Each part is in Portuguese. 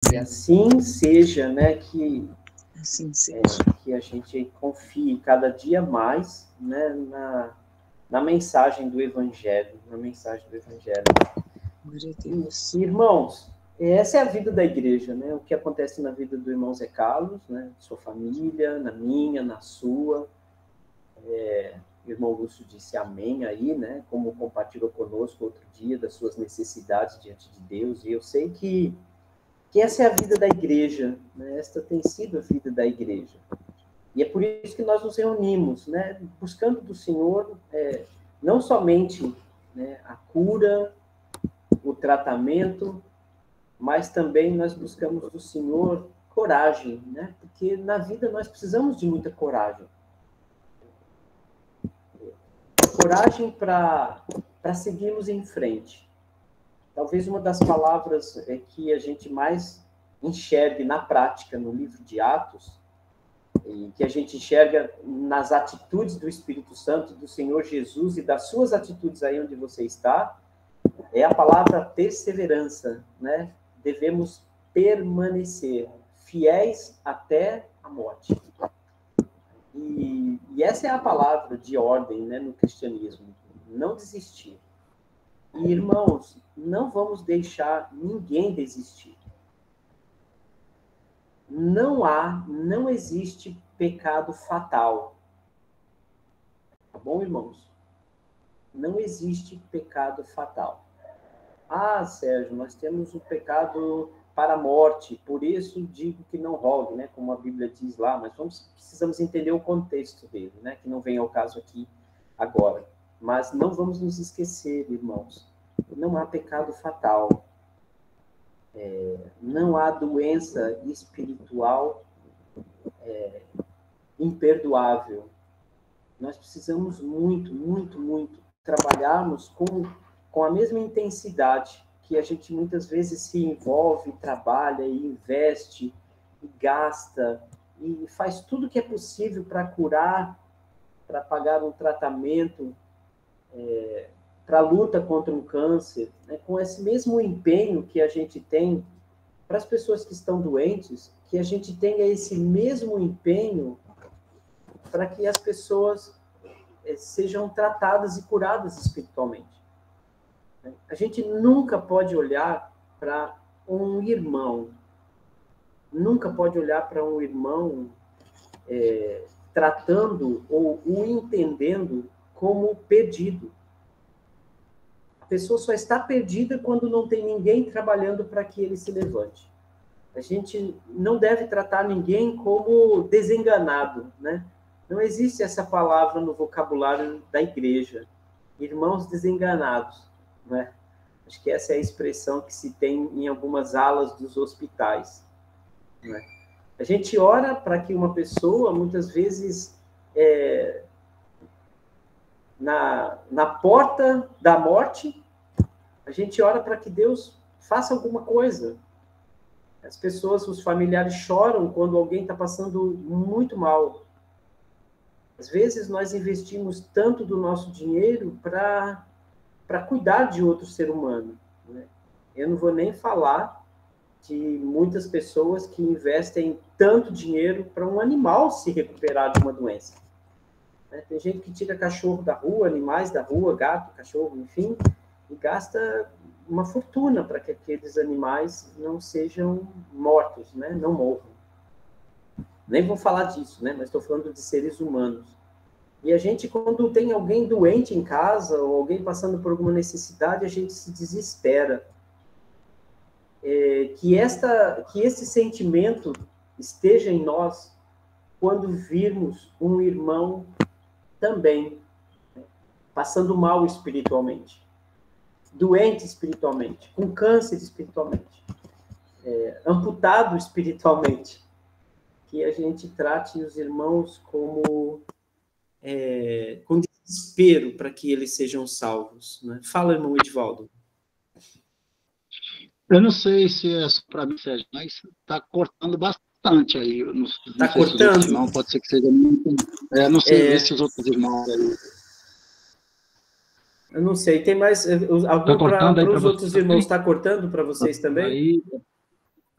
Que assim seja, né? Que assim seja. Que a gente confie cada dia mais, né, na mensagem do Evangelho, na mensagem do Evangelho. Glória a Deus. Irmãos, essa é a vida da igreja, né? O que acontece na vida do irmão Zé Carlos, né? Sua família, na minha, na sua. O irmão Lúcio disse amém aí, né? Como compartilhou conosco outro dia das suas necessidades diante de Deus. E eu sei que essa é a vida da igreja, né? Esta tem sido a vida da igreja. E é por isso que nós nos reunimos, né? Buscando do Senhor não somente, né, a cura, o tratamento, mas também nós buscamos do Senhor coragem, né? Porque na vida nós precisamos de muita coragem. Coragem para seguirmos em frente. Talvez uma das palavras que a gente mais enxergue na prática no livro de Atos, e que a gente enxerga nas atitudes do Espírito Santo, do Senhor Jesus e das suas atitudes aí onde você está, é a palavra perseverança, né? Devemos permanecer fiéis até a morte. E essa é a palavra de ordem, né, no cristianismo. Não desistir. E, irmãos, não vamos deixar ninguém desistir. Não existe pecado fatal. Tá bom, irmãos? Não existe pecado fatal. Ah, Sérgio, nós temos um pecado para a morte, por isso digo que não rogue, né? Como a Bíblia diz lá, mas precisamos entender o contexto dele, né? Que não vem ao caso aqui agora. Mas não vamos nos esquecer, irmãos, não há pecado fatal. Não há doença espiritual imperdoável. Nós precisamos muito, muito, muito trabalharmos com a mesma intensidade que a gente muitas vezes se envolve, trabalha e investe e gasta e faz tudo que é possível para curar, para pagar um tratamento, para a luta contra um câncer, né? Com esse mesmo empenho que a gente tem para as pessoas que estão doentes, que a gente tenha esse mesmo empenho para que as pessoas sejam tratadas e curadas espiritualmente. A gente nunca pode olhar para um irmão, tratando ou o entendendo como perdido. A pessoa só está perdida quando não tem ninguém trabalhando para que ele se levante. A gente não deve tratar ninguém como desenganado, né? Não existe essa palavra no vocabulário da igreja. Irmãos desenganados, né? Acho que essa é a expressão que se tem em algumas alas dos hospitais, né? A gente ora para que uma pessoa, muitas vezes, na porta da morte, a gente ora para que Deus faça alguma coisa. As pessoas, os familiares choram quando alguém está passando muito mal. Às vezes nós investimos tanto do nosso dinheiro para cuidar de outro ser humano, né? Eu não vou nem falar de muitas pessoas que investem tanto dinheiro para um animal se recuperar de uma doença. Tem gente que tira cachorro da rua, animais da rua, gato, cachorro, enfim, e gasta uma fortuna para que aqueles animais não sejam mortos, né? Não morram. Nem vou falar disso, né? Mas estou falando de seres humanos. E a gente, quando tem alguém doente em casa, ou alguém passando por alguma necessidade, a gente se desespera. Que esse sentimento esteja em nós quando virmos um irmão também, né, passando mal espiritualmente, doente espiritualmente, com câncer espiritualmente, amputado espiritualmente, que a gente trate os irmãos com desespero para que eles sejam salvos, né? Fala, irmão Edivaldo. Eu não sei se é para mim, Sérgio, mas está cortando bastante aí. Está cortando? Irmãos, pode ser que seja muito. Não sei se os outros irmãos aí. Eu não sei, tem mais. Algum para os outros irmãos está cortando para vocês também? Aí,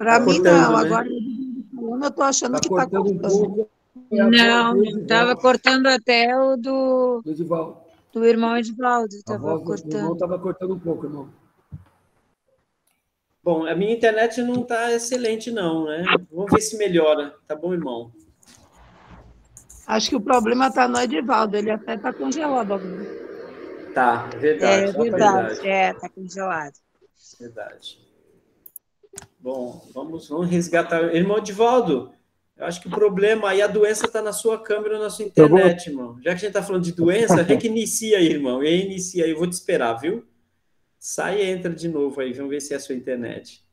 Para Tá mim, cortando, não. né? Agora, eu estou achando Tá que está cortando um cortando. pouco. Não, estava cortando até o Edivaldo, do irmão Edivaldo, a estava voz do irmão cortando. estava cortando um pouco, irmão. Bom, a minha internet não está excelente, não, né? Vamos ver se melhora. Tá bom, irmão? Acho que o problema está no Edivaldo, ele até está congelado agora. Tá, verdade. É verdade, Verdade. está congelado. Verdade. Bom, vamos resgatar. Irmão Edivaldo, eu acho que o problema aí, a doença está na sua câmera ou na sua internet, irmão. Já que a gente está falando de doença, reinicia aí, irmão. Reinicia aí, eu vou te esperar, viu? Sai e entra de novo aí, vamos ver se é a sua internet.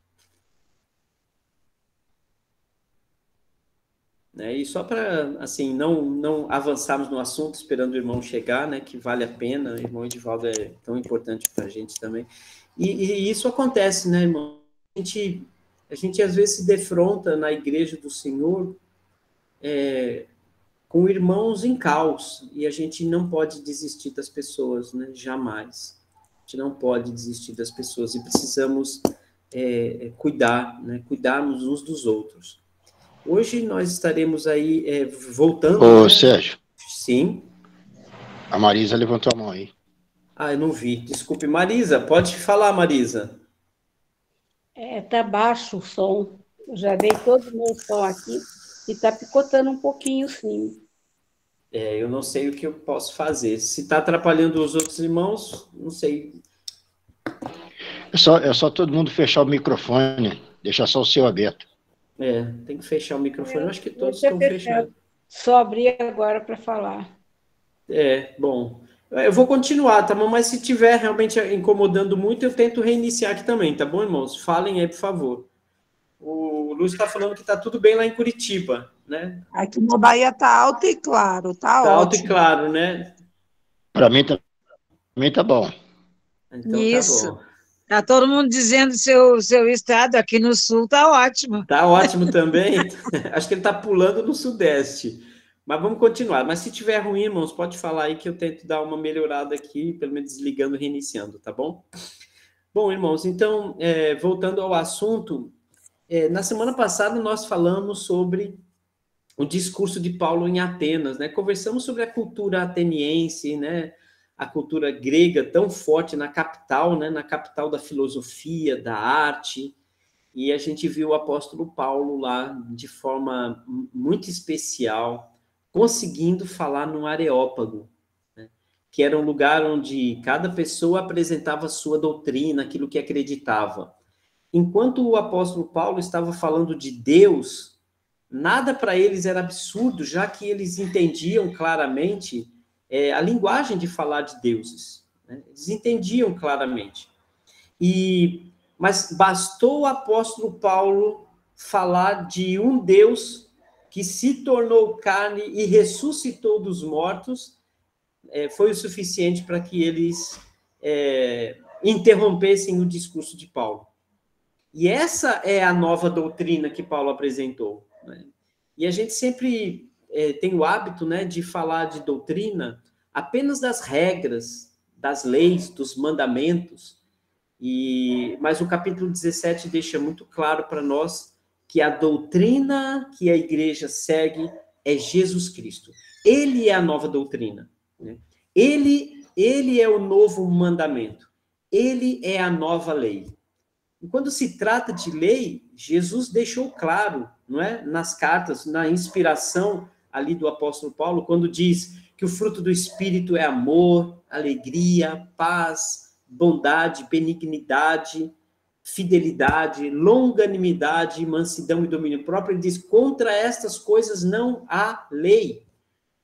Né? E só para, assim, não avançarmos no assunto, esperando o irmão chegar, né, que vale a pena, o irmão Edivaldo é tão importante para a gente também. E isso acontece, né, irmão? A gente às vezes se defronta na igreja do Senhor com irmãos em caos, e a gente não pode desistir das pessoas, né, jamais. A gente não pode desistir das pessoas, e precisamos cuidar, né, cuidarmos uns dos outros. Hoje nós estaremos aí voltando... Ô, né? Sérgio. Sim. A Marisa levantou a mão aí. Ah, eu não vi. Desculpe. Marisa, pode falar, Marisa. Tá baixo o som. Eu já dei todo o meu som aqui e está picotando um pouquinho, sim. Eu não sei o que eu posso fazer. Se está atrapalhando os outros irmãos, não sei. É só todo mundo fechar o microfone, deixar só o seu aberto. Tem que fechar o microfone. Eu acho que todos estão fechados. Só abri agora para falar. Bom. Eu vou continuar, tá bom? Mas se tiver realmente incomodando muito, eu tento reiniciar aqui também, tá bom, irmãos? Falem aí, por favor. O Lúcio está falando que está tudo bem lá em Curitiba, né? Aqui na Bahia está alto e claro, está ótimo. Alto e claro, né? Para mim também tá bom. Então Isso. tá bom. Tá todo mundo dizendo seu estado, aqui no sul tá ótimo. Tá ótimo também. Acho que ele está pulando no Sudeste. Mas vamos continuar. Mas se tiver ruim, irmãos, pode falar aí que eu tento dar uma melhorada aqui, pelo menos desligando e reiniciando, tá bom? Bom, irmãos, então, voltando ao assunto, na semana passada nós falamos sobre o discurso de Paulo em Atenas, né? Conversamos sobre a cultura ateniense, né? A cultura grega tão forte na capital, né? Na capital da filosofia, da arte, e a gente viu o apóstolo Paulo lá de forma muito especial, conseguindo falar no Areópago, né? Que era um lugar onde cada pessoa apresentava sua doutrina, aquilo que acreditava. Enquanto o apóstolo Paulo estava falando de Deus, nada para eles era absurdo, já que eles entendiam claramente a linguagem de falar de deuses, né? Eles entendiam claramente. Mas bastou o apóstolo Paulo falar de um Deus que se tornou carne e ressuscitou dos mortos, foi o suficiente para que eles interrompessem o discurso de Paulo. E essa é a nova doutrina que Paulo apresentou, né? E a gente sempre tem o hábito, né, de falar de doutrina apenas das regras, das leis, dos mandamentos, mas o capítulo 17 deixa muito claro para nós que a doutrina que a igreja segue é Jesus Cristo. Ele é a nova doutrina, né? Ele é o novo mandamento. Ele é a nova lei. E quando se trata de lei, Jesus deixou claro, não é? Nas cartas, na inspiração ali do apóstolo Paulo, quando diz que o fruto do Espírito é amor, alegria, paz, bondade, benignidade, fidelidade, longanimidade, mansidão e domínio próprio. Ele diz, contra estas coisas não há lei.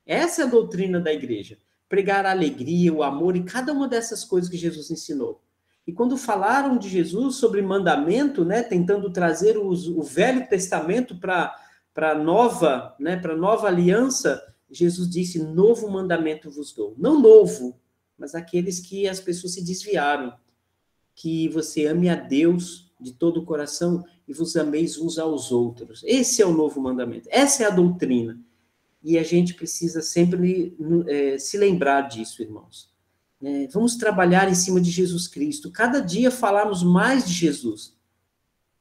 Essa é a doutrina da igreja. Pregar a alegria, o amor e cada uma dessas coisas que Jesus ensinou. E quando falaram de Jesus sobre mandamento, né, tentando trazer o Velho Testamento para a nova aliança, Jesus disse, novo mandamento vos dou. Não novo, mas aqueles que as pessoas se desviaram. Que você ame a Deus de todo o coração e vos ameis uns aos outros. Esse é o novo mandamento. Essa é a doutrina. E a gente precisa sempre se lembrar disso, irmãos. Vamos trabalhar em cima de Jesus Cristo. Cada dia falarmos mais de Jesus.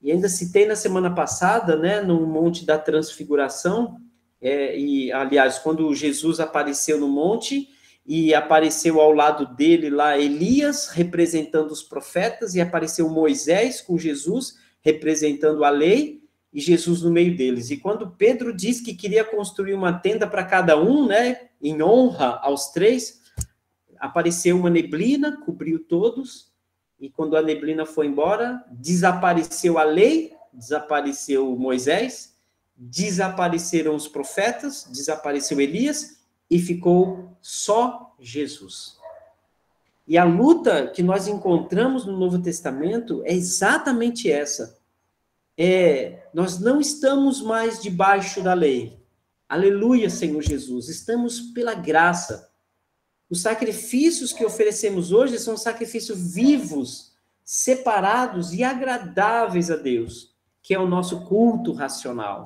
E ainda citei na semana passada, né, no Monte da Transfiguração, e, aliás, quando Jesus apareceu no monte, e apareceu ao lado dele lá Elias, representando os profetas, e apareceu Moisés com Jesus, representando a lei, e Jesus no meio deles. E quando Pedro diz que queria construir uma tenda para cada um, né, em honra aos três, apareceu uma neblina, cobriu todos, e quando a neblina foi embora, desapareceu a lei, desapareceu Moisés, desapareceram os profetas, desapareceu Elias, e ficou só Jesus. E a luta que nós encontramos no Novo Testamento é exatamente essa. Nós não estamos mais debaixo da lei. Aleluia, Senhor Jesus. Estamos pela graça. Os sacrifícios que oferecemos hoje são sacrifícios vivos, separados e agradáveis a Deus, que é o nosso culto racional.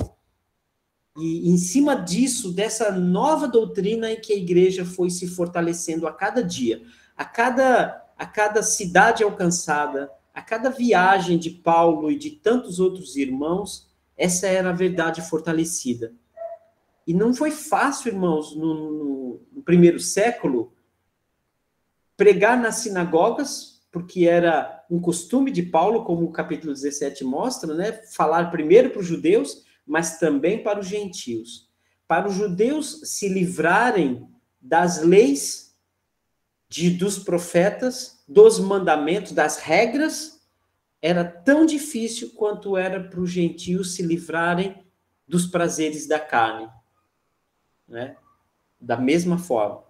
E em cima disso, dessa nova doutrina em que a igreja foi se fortalecendo a cada dia, a cada cidade alcançada, a cada viagem de Paulo e de tantos outros irmãos, essa era a verdade fortalecida. E não foi fácil, irmãos, no primeiro século, pregar nas sinagogas, porque era um costume de Paulo, como o capítulo 17 mostra, né? Falar primeiro para os judeus, mas também para os gentios. Para os judeus se livrarem das leis, dos profetas, dos mandamentos, das regras, era tão difícil quanto era para os gentios se livrarem dos prazeres da carne, né? Da mesma forma.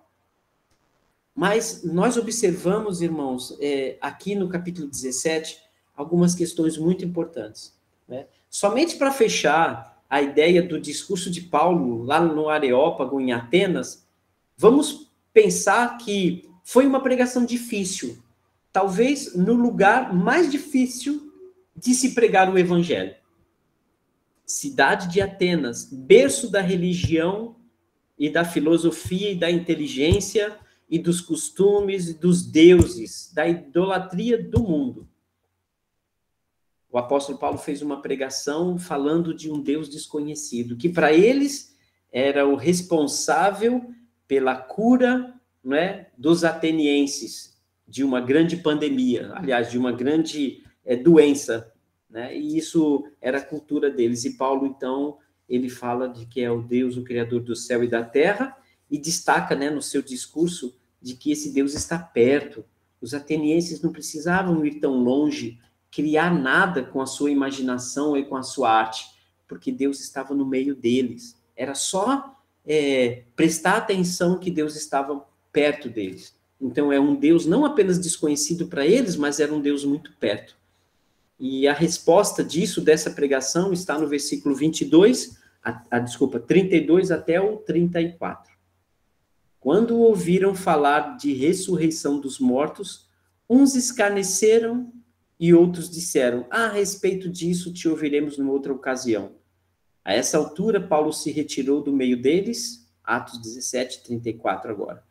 Mas nós observamos, irmãos, aqui no capítulo 17, algumas questões muito importantes, né? Somente para fechar a ideia do discurso de Paulo lá no Areópago, em Atenas, vamos pensar que foi uma pregação difícil, talvez no lugar mais difícil de se pregar o evangelho. Cidade de Atenas, berço da religião e da filosofia e da inteligência e dos costumes e dos deuses, da idolatria do mundo. O apóstolo Paulo fez uma pregação falando de um Deus desconhecido, que para eles era o responsável pela cura, né, dos atenienses, de uma grande pandemia, aliás, de uma grande doença, né, e isso era a cultura deles. E Paulo, então, ele fala de que é o Deus, o Criador do céu e da terra, e destaca, né, no seu discurso de que esse Deus está perto. Os atenienses não precisavam ir tão longe, criar nada com a sua imaginação e com a sua arte, porque Deus estava no meio deles. Era só prestar atenção que Deus estava perto deles. Então, é um Deus não apenas desconhecido para eles, mas era um Deus muito perto. E a resposta disso, dessa pregação, está no versículo 32 até o 34. Quando ouviram falar de ressurreição dos mortos, uns escarneceram e outros disseram: a respeito disso te ouviremos numa outra ocasião. A essa altura, Paulo se retirou do meio deles, Atos 17, 34 agora.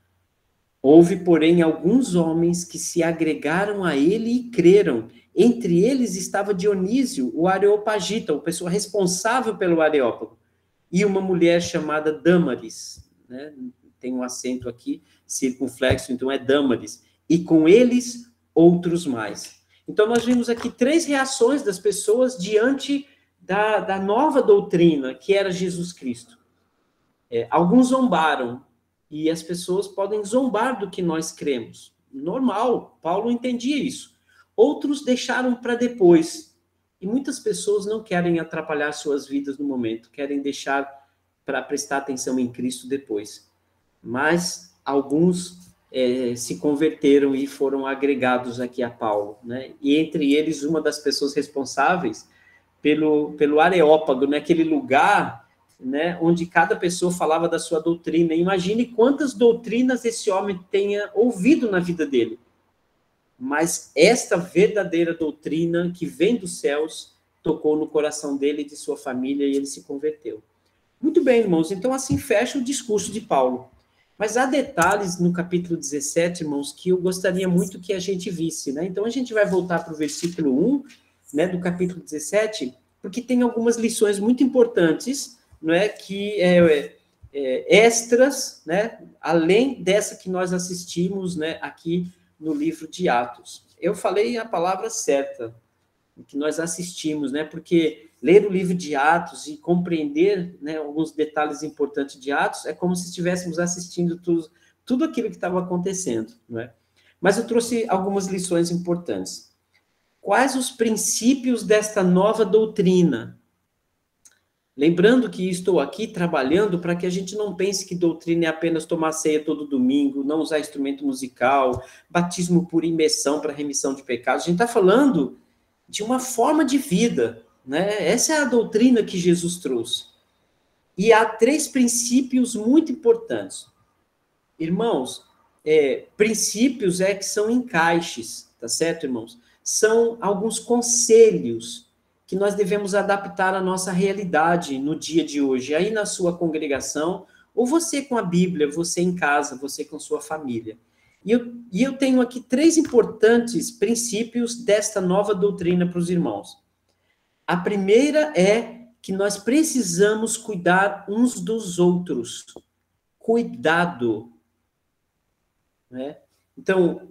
Houve, porém, alguns homens que se agregaram a ele e creram. Entre eles estava Dionísio, o Areopagita, a pessoa responsável pelo Areópago, e uma mulher chamada Dâmaris, né? Tem um acento aqui, circunflexo, então é Dâmaris. E com eles, outros mais. Então, nós vimos aqui 3 reações das pessoas diante da nova doutrina, que era Jesus Cristo. Alguns zombaram, e as pessoas podem zombar do que nós cremos. Normal, Paulo entendia isso. Outros deixaram para depois. E muitas pessoas não querem atrapalhar suas vidas no momento, querem deixar para prestar atenção em Cristo depois. Mas alguns se converteram e foram agregados aqui a Paulo, né? E entre eles, uma das pessoas responsáveis pelo Areópago, naquele lugar, né, onde cada pessoa falava da sua doutrina. Imagine quantas doutrinas esse homem tenha ouvido na vida dele. Mas esta verdadeira doutrina que vem dos céus tocou no coração dele e de sua família e ele se converteu. Muito bem, irmãos, então assim fecha o discurso de Paulo. Mas há detalhes no capítulo 17, irmãos, que eu gostaria muito que a gente visse, né? Então a gente vai voltar para o versículo 1 né, do capítulo 17, porque tem algumas lições muito importantes, não é, que extras, né, além dessa que nós assistimos, né, aqui no livro de Atos. Eu falei a palavra certa, que nós assistimos, né, porque ler o livro de Atos e compreender, né, alguns detalhes importantes de Atos é como se estivéssemos assistindo tudo aquilo que estava acontecendo, não é? Mas eu trouxe algumas lições importantes. Quais os princípios desta nova doutrina? Lembrando que estou aqui trabalhando para que a gente não pense que doutrina é apenas tomar ceia todo domingo, não usar instrumento musical, batismo por imersão para remissão de pecados. A gente está falando de uma forma de vida, né? Essa é a doutrina que Jesus trouxe. E há 3 princípios muito importantes. Irmãos, princípios que são encaixes, tá certo, irmãos? São alguns conselhos que nós devemos adaptar à nossa realidade no dia de hoje, aí na sua congregação, ou você com a Bíblia, você em casa, você com sua família. E eu tenho aqui 3 importantes princípios desta nova doutrina para os irmãos. A primeira é que nós precisamos cuidar uns dos outros. Cuidado. Né? Então,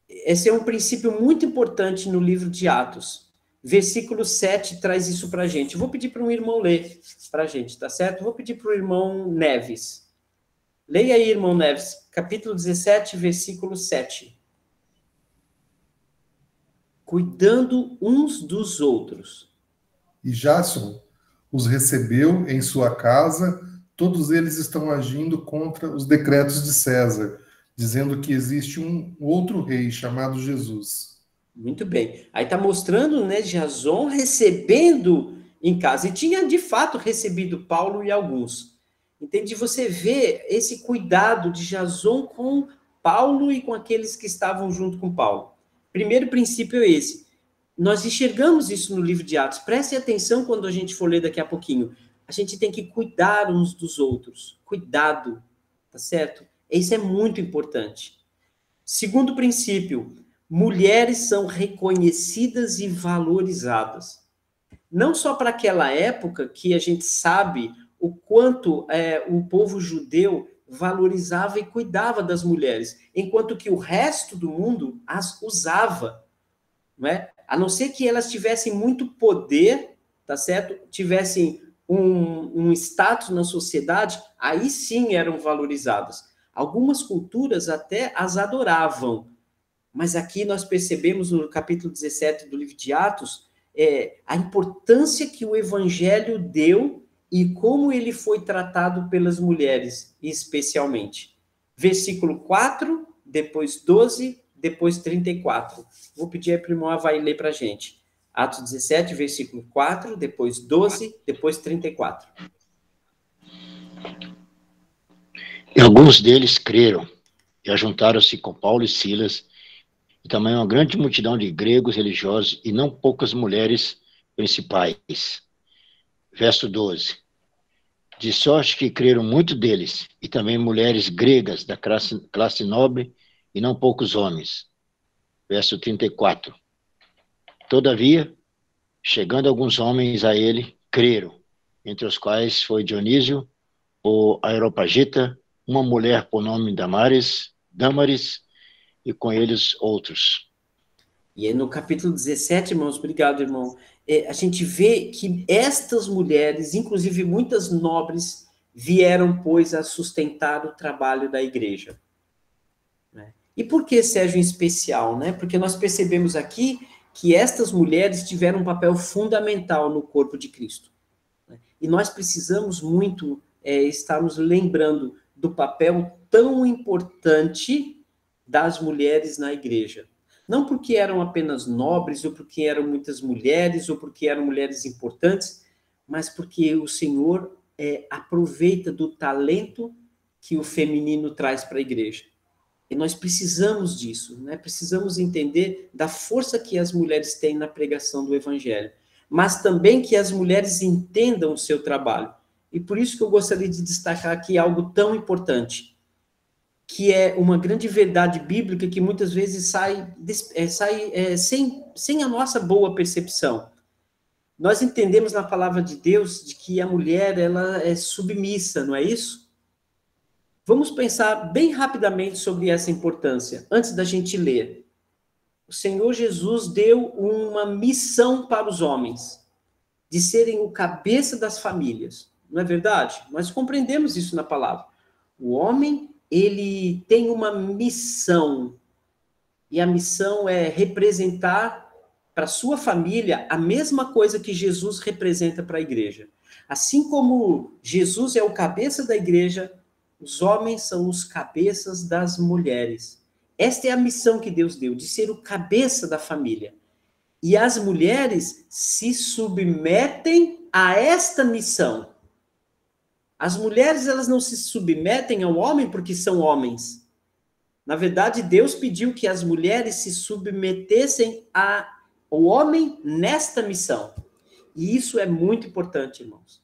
esse é um princípio muito importante no livro de Atos. Versículo 7 traz isso para a gente. Eu vou pedir para um irmão ler para a gente, tá certo? Vou pedir para o irmão Neves. Leia aí, irmão Neves, capítulo 17, versículo 7. Cuidando uns dos outros. E Jason os recebeu em sua casa, todos eles estão agindo contra os decretos de César, dizendo que existe um outro rei chamado Jesus. Muito bem. Aí está mostrando, né, Jason recebendo em casa. E tinha, de fato, recebido Paulo e alguns. Entende? Você vê esse cuidado de Jason com Paulo e com aqueles que estavam junto com Paulo. Primeiro princípio é esse. Nós enxergamos isso no livro de Atos. Preste atenção quando a gente for ler daqui a pouquinho. A gente tem que cuidar uns dos outros. Cuidado, tá certo? Isso é muito importante. Segundo princípio, mulheres são reconhecidas e valorizadas. Não só para aquela época que a gente sabe o quanto o povo judeu valorizava e cuidava das mulheres, enquanto que o resto do mundo as usava, não é? A não ser que elas tivessem muito poder, tá certo? Tivessem um status na sociedade, aí sim eram valorizadas. Algumas culturas até as adoravam, mas aqui nós percebemos no capítulo 17 do livro de Atos a importância que o evangelho deu e como ele foi tratado pelas mulheres, especialmente. Versículo 4, depois 12, depois 34. Vou pedir aí para o irmão Avaí ler para a gente. Atos 17, versículo 4, depois 12, depois 34. E alguns deles creram e ajuntaram-se com Paulo e Silas, e também uma grande multidão de gregos religiosos e não poucas mulheres principais. Verso 12. De sorte que creram muito deles, e também mulheres gregas da classe nobre, e não poucos homens. Verso 34. Todavia, chegando alguns homens a ele, creram, entre os quais foi Dionísio, o Areopagita, uma mulher por nome Damaris, e com eles outros. E aí no capítulo 17, irmãos, obrigado, irmão, a gente vê que estas mulheres, inclusive muitas nobres, vieram, pois, a sustentar o trabalho da igreja. Né? E por que, Sérgio, em especial? Né? Porque nós percebemos aqui que estas mulheres tiveram um papel fundamental no corpo de Cristo. Né? E nós precisamos muito estarmos lembrando do papel tão importante das mulheres na igreja. Não porque eram apenas nobres, ou porque eram muitas mulheres, ou porque eram mulheres importantes, mas porque o Senhor aproveita do talento que o feminino traz para a igreja. E nós precisamos disso, né? Precisamos entender da força que as mulheres têm na pregação do evangelho, mas também que as mulheres entendam o seu trabalho. E por isso que eu gostaria de destacar aqui algo tão importante. que é uma grande verdade bíblica que muitas vezes sai sem a nossa boa percepção. Nós entendemos na palavra de Deus de que a mulher ela é submissa, não é isso? Vamos pensar bem rapidamente sobre essa importância, antes da gente ler. O Senhor Jesus deu uma missão para os homens, de serem o cabeça das famílias. Não é verdade? Nós compreendemos isso na palavra. O homem, ele tem uma missão, e a missão é representar para a sua família a mesma coisa que Jesus representa para a igreja. Assim como Jesus é o cabeça da igreja, os homens são os cabeças das mulheres. Esta é a missão que Deus deu, de ser o cabeça da família. E as mulheres se submetem a esta missão. As mulheres, elas não se submetem ao homem porque são homens. Na verdade, Deus pediu que as mulheres se submetessem ao homem nesta missão. E isso é muito importante, irmãos.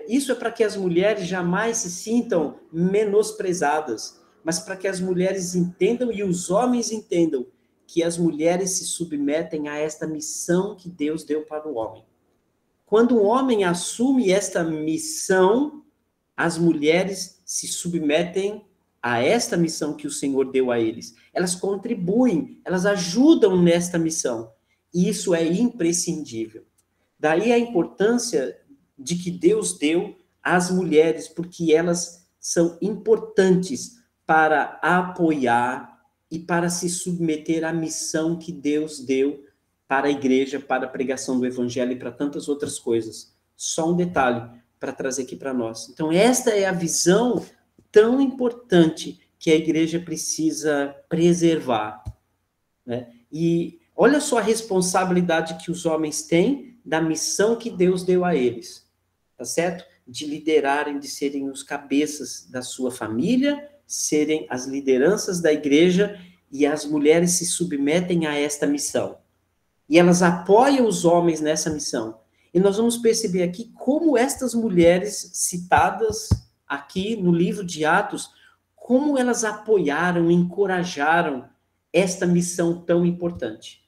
Isso é para que as mulheres jamais se sintam menosprezadas, mas para que as mulheres entendam e os homens entendam que as mulheres se submetem a esta missão que Deus deu para o homem. Quando um homem assume esta missão, as mulheres se submetem a esta missão que o Senhor deu a eles. Elas contribuem, elas ajudam nesta missão. E isso é imprescindível. Daí a importância de que Deus deu às mulheres, porque elas são importantes para apoiar e para se submeter à missão que Deus deu para a igreja, para a pregação do evangelho e para tantas outras coisas. Só um detalhe para trazer aqui para nós. Então, esta é a visão tão importante que a igreja precisa preservar, né? E olha só a responsabilidade que os homens têm da missão que Deus deu a eles, tá certo? De liderarem, de serem os cabeças da sua família, serem as lideranças da igreja, e as mulheres se submetem a esta missão. E elas apoiam os homens nessa missão. E nós vamos perceber aqui como estas mulheres citadas aqui no livro de Atos, como elas apoiaram, encorajaram esta missão tão importante.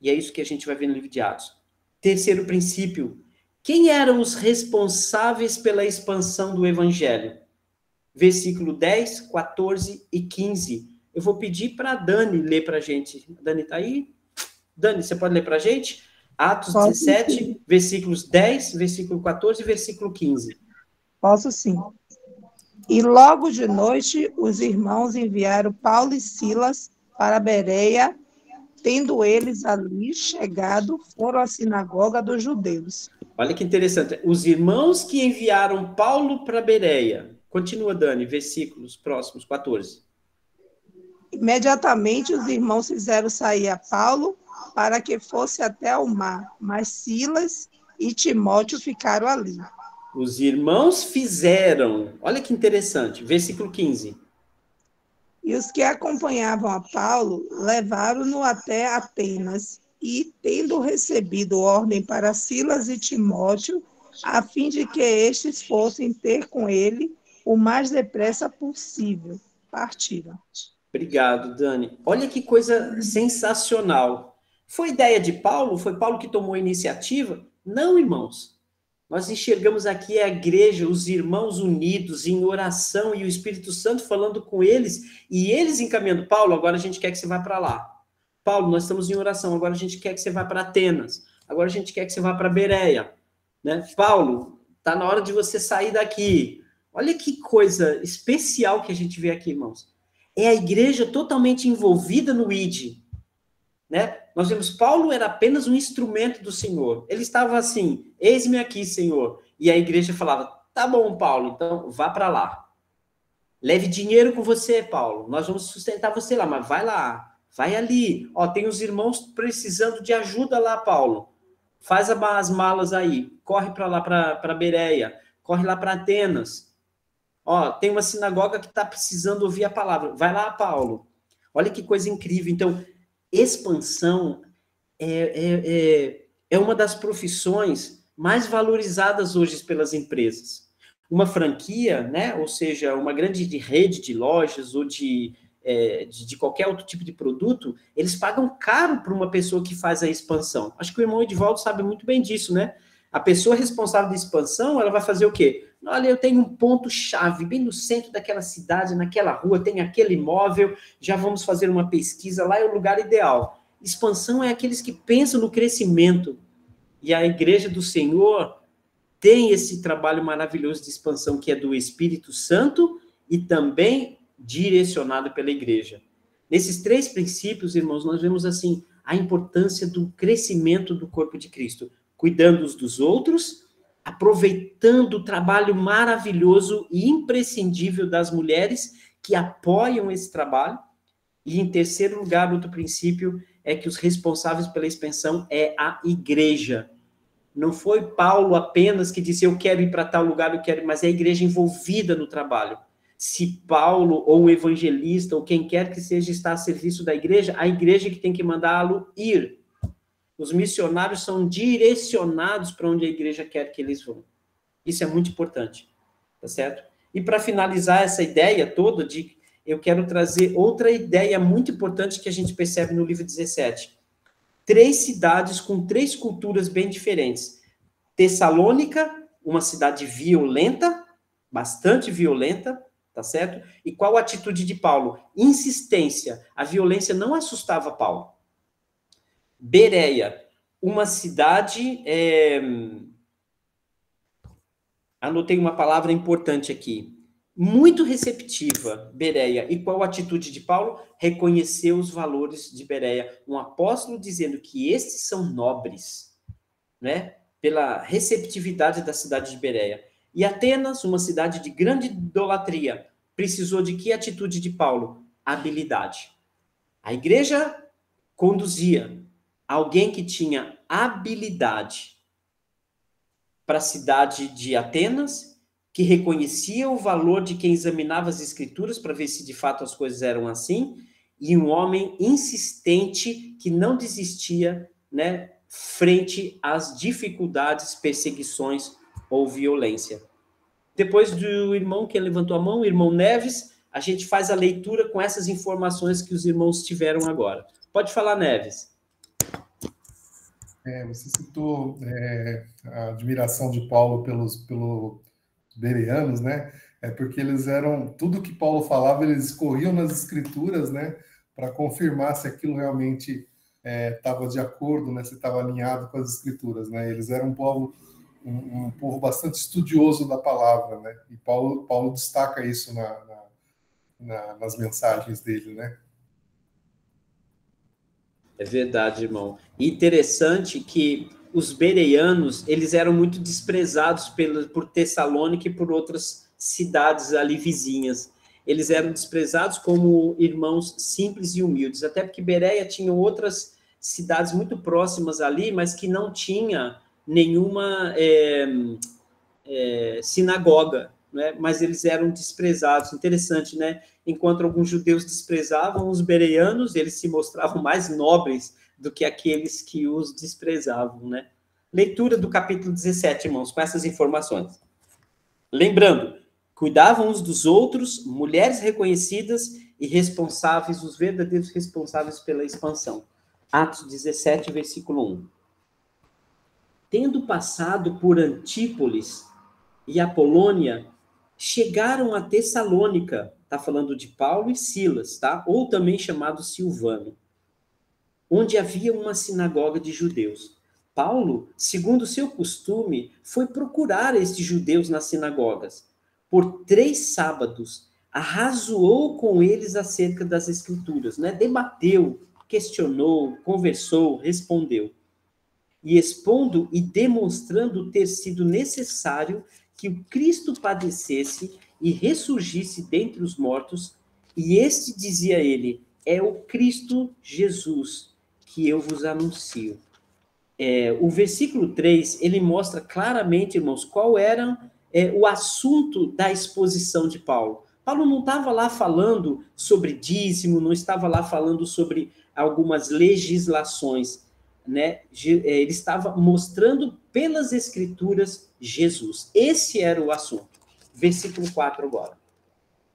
E é isso que a gente vai ver no livro de Atos. Terceiro princípio: quem eram os responsáveis pela expansão do evangelho? Versículo 10, 14 e 15. Eu vou pedir para a Dani ler para a gente. A Dani está aí? Dani, você pode ler para a gente? Atos 17, versículos 10, versículo 14 e versículo 15. Posso sim. E logo de noite, os irmãos enviaram Paulo e Silas para Bereia. Tendo eles ali chegado, foram à sinagoga dos judeus. Olha que interessante. Os irmãos que enviaram Paulo para Bereia. Continua, Dani, versículos próximos, 14. Imediatamente os irmãos fizeram sair a Paulo para que fosse até o mar, mas Silas e Timóteo ficaram ali. Os irmãos fizeram. Olha que interessante. Versículo 15. E os que acompanhavam a Paulo levaram-no até Atenas e, tendo recebido ordem para Silas e Timóteo, a fim de que estes fossem ter com ele o mais depressa possível, partiram. Obrigado, Dani. Olha que coisa sensacional. Foi ideia de Paulo? Foi Paulo que tomou a iniciativa? Não, irmãos. Nós enxergamos aqui a igreja, os irmãos unidos em oração e o Espírito Santo falando com eles e eles encaminhando. Paulo, agora a gente quer que você vá para lá. Paulo, nós estamos em oração, agora a gente quer que você vá para Atenas. Agora a gente quer que você vá para Bereia. Né? Paulo, está na hora de você sair daqui. Olha que coisa especial que a gente vê aqui, irmãos. É a igreja totalmente envolvida no ID. Né? Nós vemos, Paulo era apenas um instrumento do Senhor. Ele estava assim, eis-me aqui, Senhor. E a igreja falava, tá bom, Paulo, então vá para lá. Leve dinheiro com você, Paulo. Nós vamos sustentar você lá, mas vai lá, vai ali. Ó, tem os irmãos precisando de ajuda lá, Paulo. Faz as malas aí, corre para lá, para Bereia, corre lá para Atenas. Ó, tem uma sinagoga que está precisando ouvir a palavra. Vai lá, Paulo. Olha que coisa incrível. Então, expansão é uma das profissões mais valorizadas hoje pelas empresas. uma franquia, né? Ou seja, uma grande rede de lojas ou de qualquer outro tipo de produto, eles pagam caro para uma pessoa que faz a expansão. Acho que o irmão Edivaldo sabe muito bem disso, né? A pessoa responsável da expansão, ela vai fazer o quê? Olha, eu tenho um ponto-chave bem no centro daquela cidade, naquela rua, tem aquele imóvel, já vamos fazer uma pesquisa, lá é o lugar ideal. Expansão é aqueles que pensam no crescimento. E a Igreja do Senhor tem esse trabalho maravilhoso de expansão que é do Espírito Santo e também direcionado pela igreja. Nesses 3 princípios, irmãos, nós vemos assim a importância do crescimento do corpo de Cristo, cuidando uns dos outros, aproveitando o trabalho maravilhoso e imprescindível das mulheres que apoiam esse trabalho. E em terceiro lugar, outro princípio é que os responsáveis pela expansão é a igreja. Não foi Paulo apenas que disse, eu quero ir para tal lugar, eu quero, mas é a igreja envolvida no trabalho. Se Paulo, ou o evangelista, ou quem quer que seja, está a serviço da igreja, a igreja que tem que mandá-lo ir. Os missionários são direcionados para onde a igreja quer que eles vão. Isso é muito importante, tá certo? E para finalizar essa ideia toda, eu quero trazer outra ideia muito importante que a gente percebe no livro 17. 3 cidades com 3 culturas bem diferentes. Tessalônica, uma cidade violenta, bastante violenta, tá certo? E qual a atitude de Paulo? Insistência. A violência não assustava Paulo. Bereia, uma cidade... Anotei uma palavra importante aqui. Muito receptiva, Bereia. E qual a atitude de Paulo? Reconheceu os valores de Bereia. Um apóstolo dizendo que estes são nobres, né? Pela receptividade da cidade de Bereia. E Atenas, uma cidade de grande idolatria, precisou de que atitude de Paulo? Habilidade. A igreja conduzia alguém que tinha habilidade para a cidade de Atenas, que reconhecia o valor de quem examinava as escrituras para ver se de fato as coisas eram assim, e um homem insistente que não desistia, né, frente às dificuldades, perseguições ou violência. Depois do irmão que levantou a mão, o irmão Neves, a gente faz a leitura com essas informações que os irmãos tiveram agora. Pode falar, Neves. Você citou a admiração de Paulo pelos bereanos, né? Porque eles eram... Tudo que Paulo falava, eles corriam nas escrituras, né? Para confirmar se aquilo realmente estava de acordo, né? Se estava alinhado com as escrituras, né? Eles eram um povo bastante estudioso da palavra, né? E Paulo destaca isso nas mensagens dele, né? É verdade, irmão. E interessante que os bereanos, eles eram muito desprezados por Tessalônica e por outras cidades ali vizinhas. Eles eram desprezados como irmãos simples e humildes, até porque Bereia tinha outras cidades muito próximas ali, mas que não tinha nenhuma sinagoga, né? Mas eles eram desprezados. Interessante, né? Enquanto alguns judeus desprezavam os bereanos, eles se mostravam mais nobres do que aqueles que os desprezavam, né? Leitura do capítulo 17, irmãos, com essas informações. Lembrando, cuidavam uns dos outros, mulheres reconhecidas e responsáveis, os verdadeiros responsáveis pela expansão. Atos 17, versículo 1. Tendo passado por Antípolis e Apolônia, chegaram a Tessalônica, está falando de Paulo e Silas, tá? Ou também chamado Silvano, onde havia uma sinagoga de judeus. Paulo, segundo seu costume, foi procurar estes judeus nas sinagogas. Por 3 sábados, arrazoou com eles acerca das escrituras, né? Debateu, questionou, conversou, respondeu. E expondo e demonstrando ter sido necessário que o Cristo padecesse e ressurgisse dentre os mortos, e este, dizia ele, é o Cristo Jesus que eu vos anuncio. O versículo 3, ele mostra claramente, irmãos, qual era o assunto da exposição de Paulo. Paulo não estava lá falando sobre dízimo, não estava lá falando sobre algumas legislações, né? Ele estava mostrando pelas escrituras Jesus. Esse era o assunto. versículo 4 agora.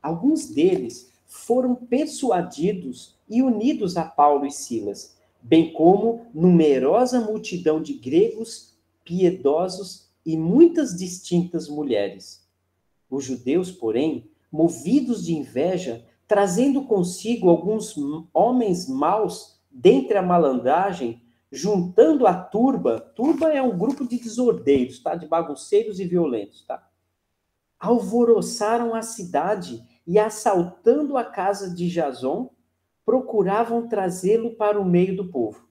Alguns deles foram persuadidos e unidos a Paulo e Silas, bem como numerosa multidão de gregos piedosos e muitas distintas mulheres. Os judeus, porém, movidos de inveja, trazendo consigo alguns homens maus dentre a malandragem, juntando a turba é um grupo de desordeiros, tá? De bagunceiros e violentos, tá? Alvoroçaram a cidade e, assaltando a casa de Jason, procuravam trazê-lo para o meio do povo.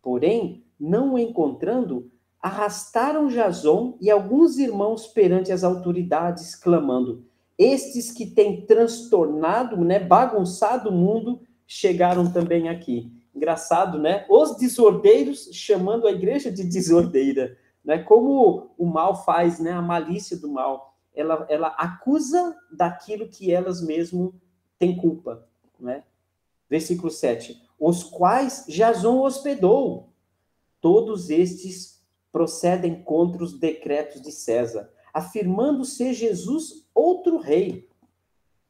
Porém, não o encontrando, arrastaram Jason e alguns irmãos perante as autoridades, clamando: estes que têm transtornado, bagunçado o mundo, chegaram também aqui. Engraçado, né? Os desordeiros chamando a igreja de desordeira, né? Como o mal faz, né? A malícia do mal. Ela acusa daquilo que elas mesmo têm culpa, né? Versículo 7. Os quais Jason hospedou. Todos estes procedem contra os decretos de César, afirmando ser Jesus outro rei.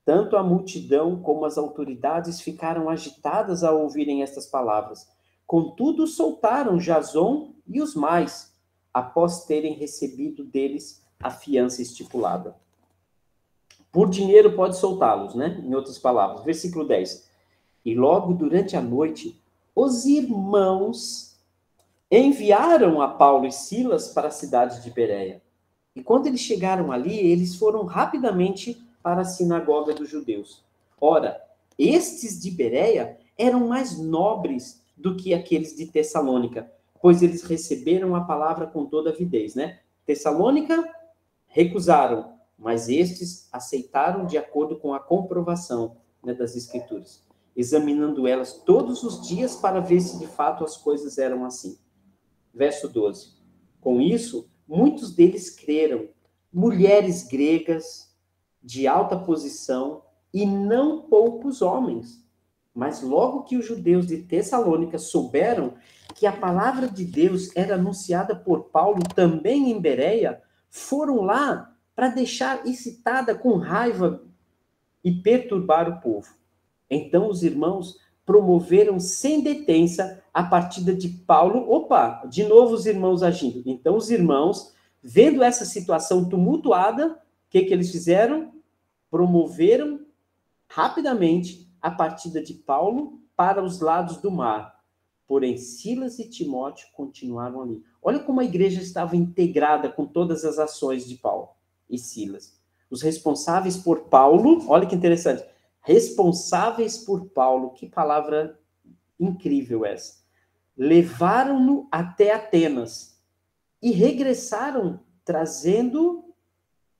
Tanto a multidão como as autoridades ficaram agitadas ao ouvirem estas palavras. Contudo, soltaram Jason e os mais, após terem recebido deles a fiança estipulada. Por dinheiro pode soltá-los, né? Em outras palavras. Versículo 10. E logo durante a noite, os irmãos enviaram a Paulo e Silas para a cidade de Bereia. E quando eles chegaram ali, eles foram rapidamente para a sinagoga dos judeus. Ora, estes de Bereia eram mais nobres do que aqueles de Tessalônica, pois eles receberam a palavra com toda avidez, né? Tessalônica recusaram, mas estes aceitaram de acordo com a comprovação, né, das Escrituras, examinando elas todos os dias para ver se de fato as coisas eram assim. Verso 12. Com isso, muitos deles creram, mulheres gregas de alta posição e não poucos homens. Mas logo que os judeus de Tessalônica souberam que a palavra de Deus era anunciada por Paulo também em Bereia, foram lá para deixar excitada com raiva e perturbar o povo. Então os irmãos promoveram sem detença a partida de Paulo. Opa, de novo os irmãos agindo. Então os irmãos, vendo essa situação tumultuada, o que eles fizeram? Promoveram rapidamente a partida de Paulo para os lados do mar. Porém, Silas e Timóteo continuaram ali. Olha como a igreja estava integrada com todas as ações de Paulo e Silas. Os responsáveis por Paulo, olha que interessante, responsáveis por Paulo, que palavra incrível essa. Levaram-no até Atenas e regressaram trazendo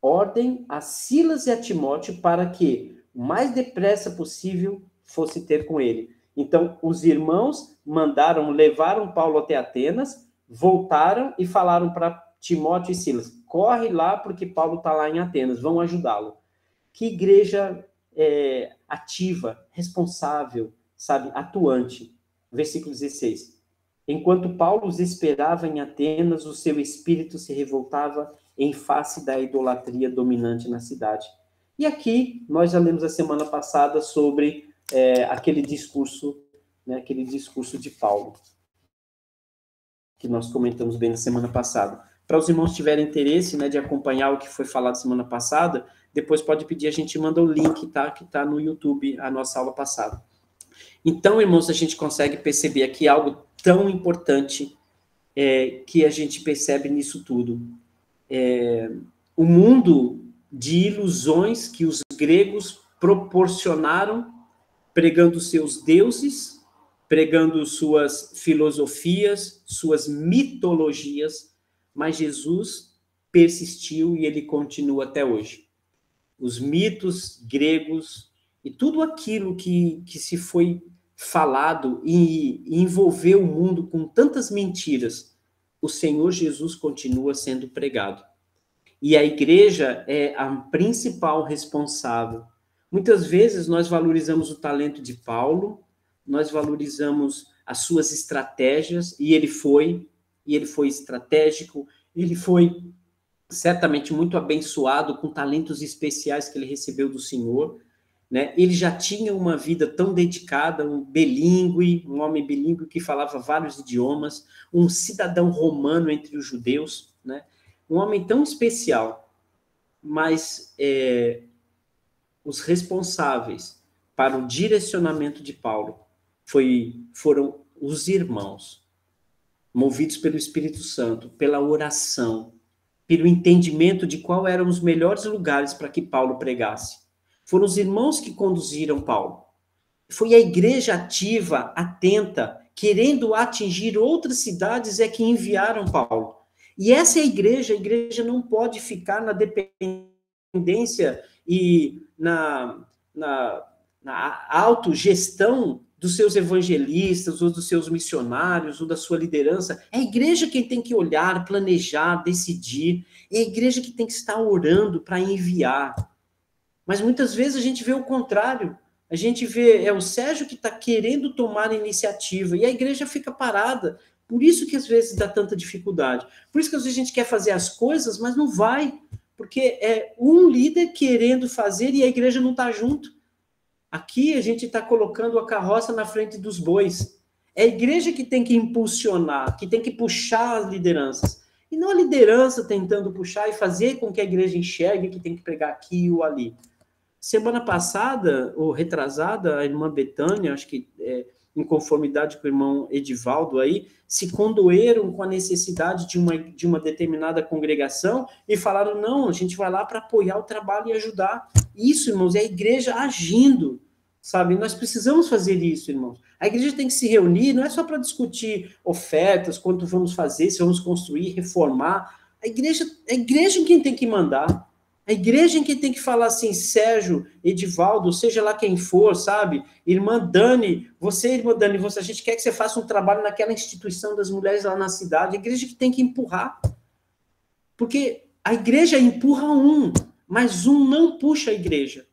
ordem a Silas e a Timóteo para que o mais depressa possível fosse ter com ele. Então, os irmãos levaram Paulo até Atenas, voltaram e falaram para Timóteo e Silas: corre lá porque Paulo está lá em Atenas, vão ajudá-lo. Que igreja ativa, responsável, sabe, atuante. Versículo 16. Enquanto Paulo os esperava em Atenas, o seu espírito se revoltava em face da idolatria dominante na cidade. E aqui, nós já lemos a semana passada sobre aquele discurso, né, aquele discurso de Paulo, que nós comentamos bem na semana passada. Para os irmãos que tiverem interesse, né, de acompanhar o que foi falado semana passada, depois pode pedir, a gente manda o link, tá, que está no YouTube, a nossa aula passada. Então, irmãos, a gente consegue perceber aqui algo tão importante que a gente percebe nisso tudo. O mundo de ilusões que os gregos proporcionaram, pregando seus deuses, pregando suas filosofias, suas mitologias, mas Jesus persistiu e ele continua até hoje. Os mitos gregos e tudo aquilo que se foi falado e envolveu o mundo com tantas mentiras, o Senhor Jesus continua sendo pregado. E a igreja é a principal responsável. Muitas vezes nós valorizamos o talento de Paulo, nós valorizamos as suas estratégias, e ele foi estratégico, ele foi certamente muito abençoado, com talentos especiais que ele recebeu do Senhor, né? Ele já tinha uma vida tão dedicada, um homem bilíngue que falava vários idiomas, um cidadão romano entre os judeus, né? Um homem tão especial, mas os responsáveis para o direcionamento de Paulo foram os irmãos, movidos pelo Espírito Santo, pela oração, pelo entendimento de qual eram os melhores lugares para que Paulo pregasse. Foram os irmãos que conduziram Paulo. Foi a igreja ativa, atenta, querendo atingir outras cidades, é que enviaram Paulo. E essa é a igreja não pode ficar na dependência e na autogestão dos seus evangelistas, ou dos seus missionários, ou da sua liderança. É a igreja quem tem que olhar, planejar, decidir. É a igreja que tem que estar orando para enviar. Mas muitas vezes a gente vê o contrário. A gente vê, o Sérgio que está querendo tomar a iniciativa, e a igreja fica parada. Por isso que às vezes dá tanta dificuldade. Por isso que às vezes a gente quer fazer as coisas, mas não vai. Porque é um líder querendo fazer e a igreja não está junto. Aqui a gente está colocando a carroça na frente dos bois. É a igreja que tem que impulsionar, que tem que puxar as lideranças. E não a liderança tentando puxar e fazer com que a igreja enxergue que tem que pregar aqui ou ali. Semana passada, ou retrasada, a irmã Betânia, acho que em conformidade com o irmão Edivaldo aí, se condoeram com a necessidade de uma determinada congregação e falaram, não, a gente vai lá para apoiar o trabalho e ajudar. Isso, irmãos, é a igreja agindo, sabe? Nós precisamos fazer isso, irmãos. A igreja tem que se reunir, não é só para discutir ofertas, quanto vamos fazer, se vamos construir, reformar. A igreja quem tem que mandar. A igreja em que tem que falar assim, Sérgio, Edivaldo, seja lá quem for, sabe? Irmã Dani, a gente quer que você faça um trabalho naquela instituição das mulheres lá na cidade. A igreja que tem que empurrar. Porque a igreja empurra mas um não puxa a igreja.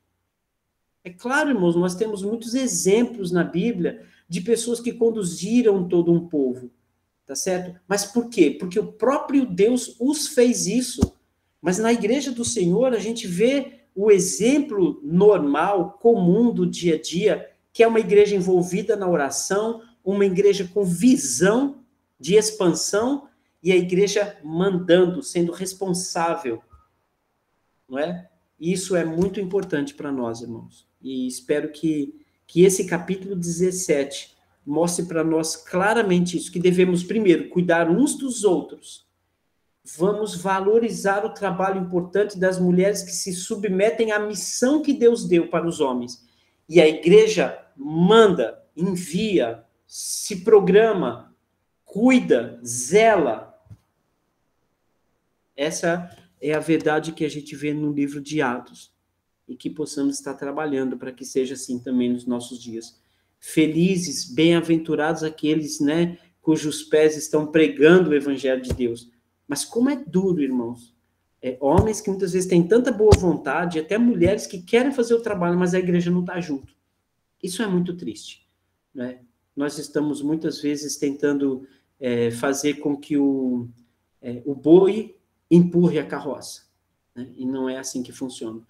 É claro, irmãos, nós temos muitos exemplos na Bíblia de pessoas que conduziram todo um povo, tá certo? Mas por quê? Porque o próprio Deus os fez isso. Mas na igreja do Senhor, a gente vê o exemplo normal, comum do dia a dia, que é uma igreja envolvida na oração, uma igreja com visão de expansão e a igreja mandando, sendo responsável, não é? Isso é muito importante para nós, irmãos. E espero que esse capítulo 17 mostre para nós claramente isso, que devemos, primeiro, cuidar uns dos outros. Vamos valorizar o trabalho importante das mulheres que se submetem à missão que Deus deu para os homens. E a igreja manda, envia, se programa, cuida, zela. Essa é a verdade que a gente vê no livro de Atos. E que possamos estar trabalhando para que seja assim também nos nossos dias. Felizes, bem-aventurados aqueles, né, cujos pés estão pregando o evangelho de Deus. Mas como é duro, irmãos. Homens que muitas vezes têm tanta boa vontade, até mulheres que querem fazer o trabalho, mas a igreja não está junto. Isso é muito triste, né? Nós estamos muitas vezes tentando fazer com que o boi empurre a carroça, né? E não é assim que funciona.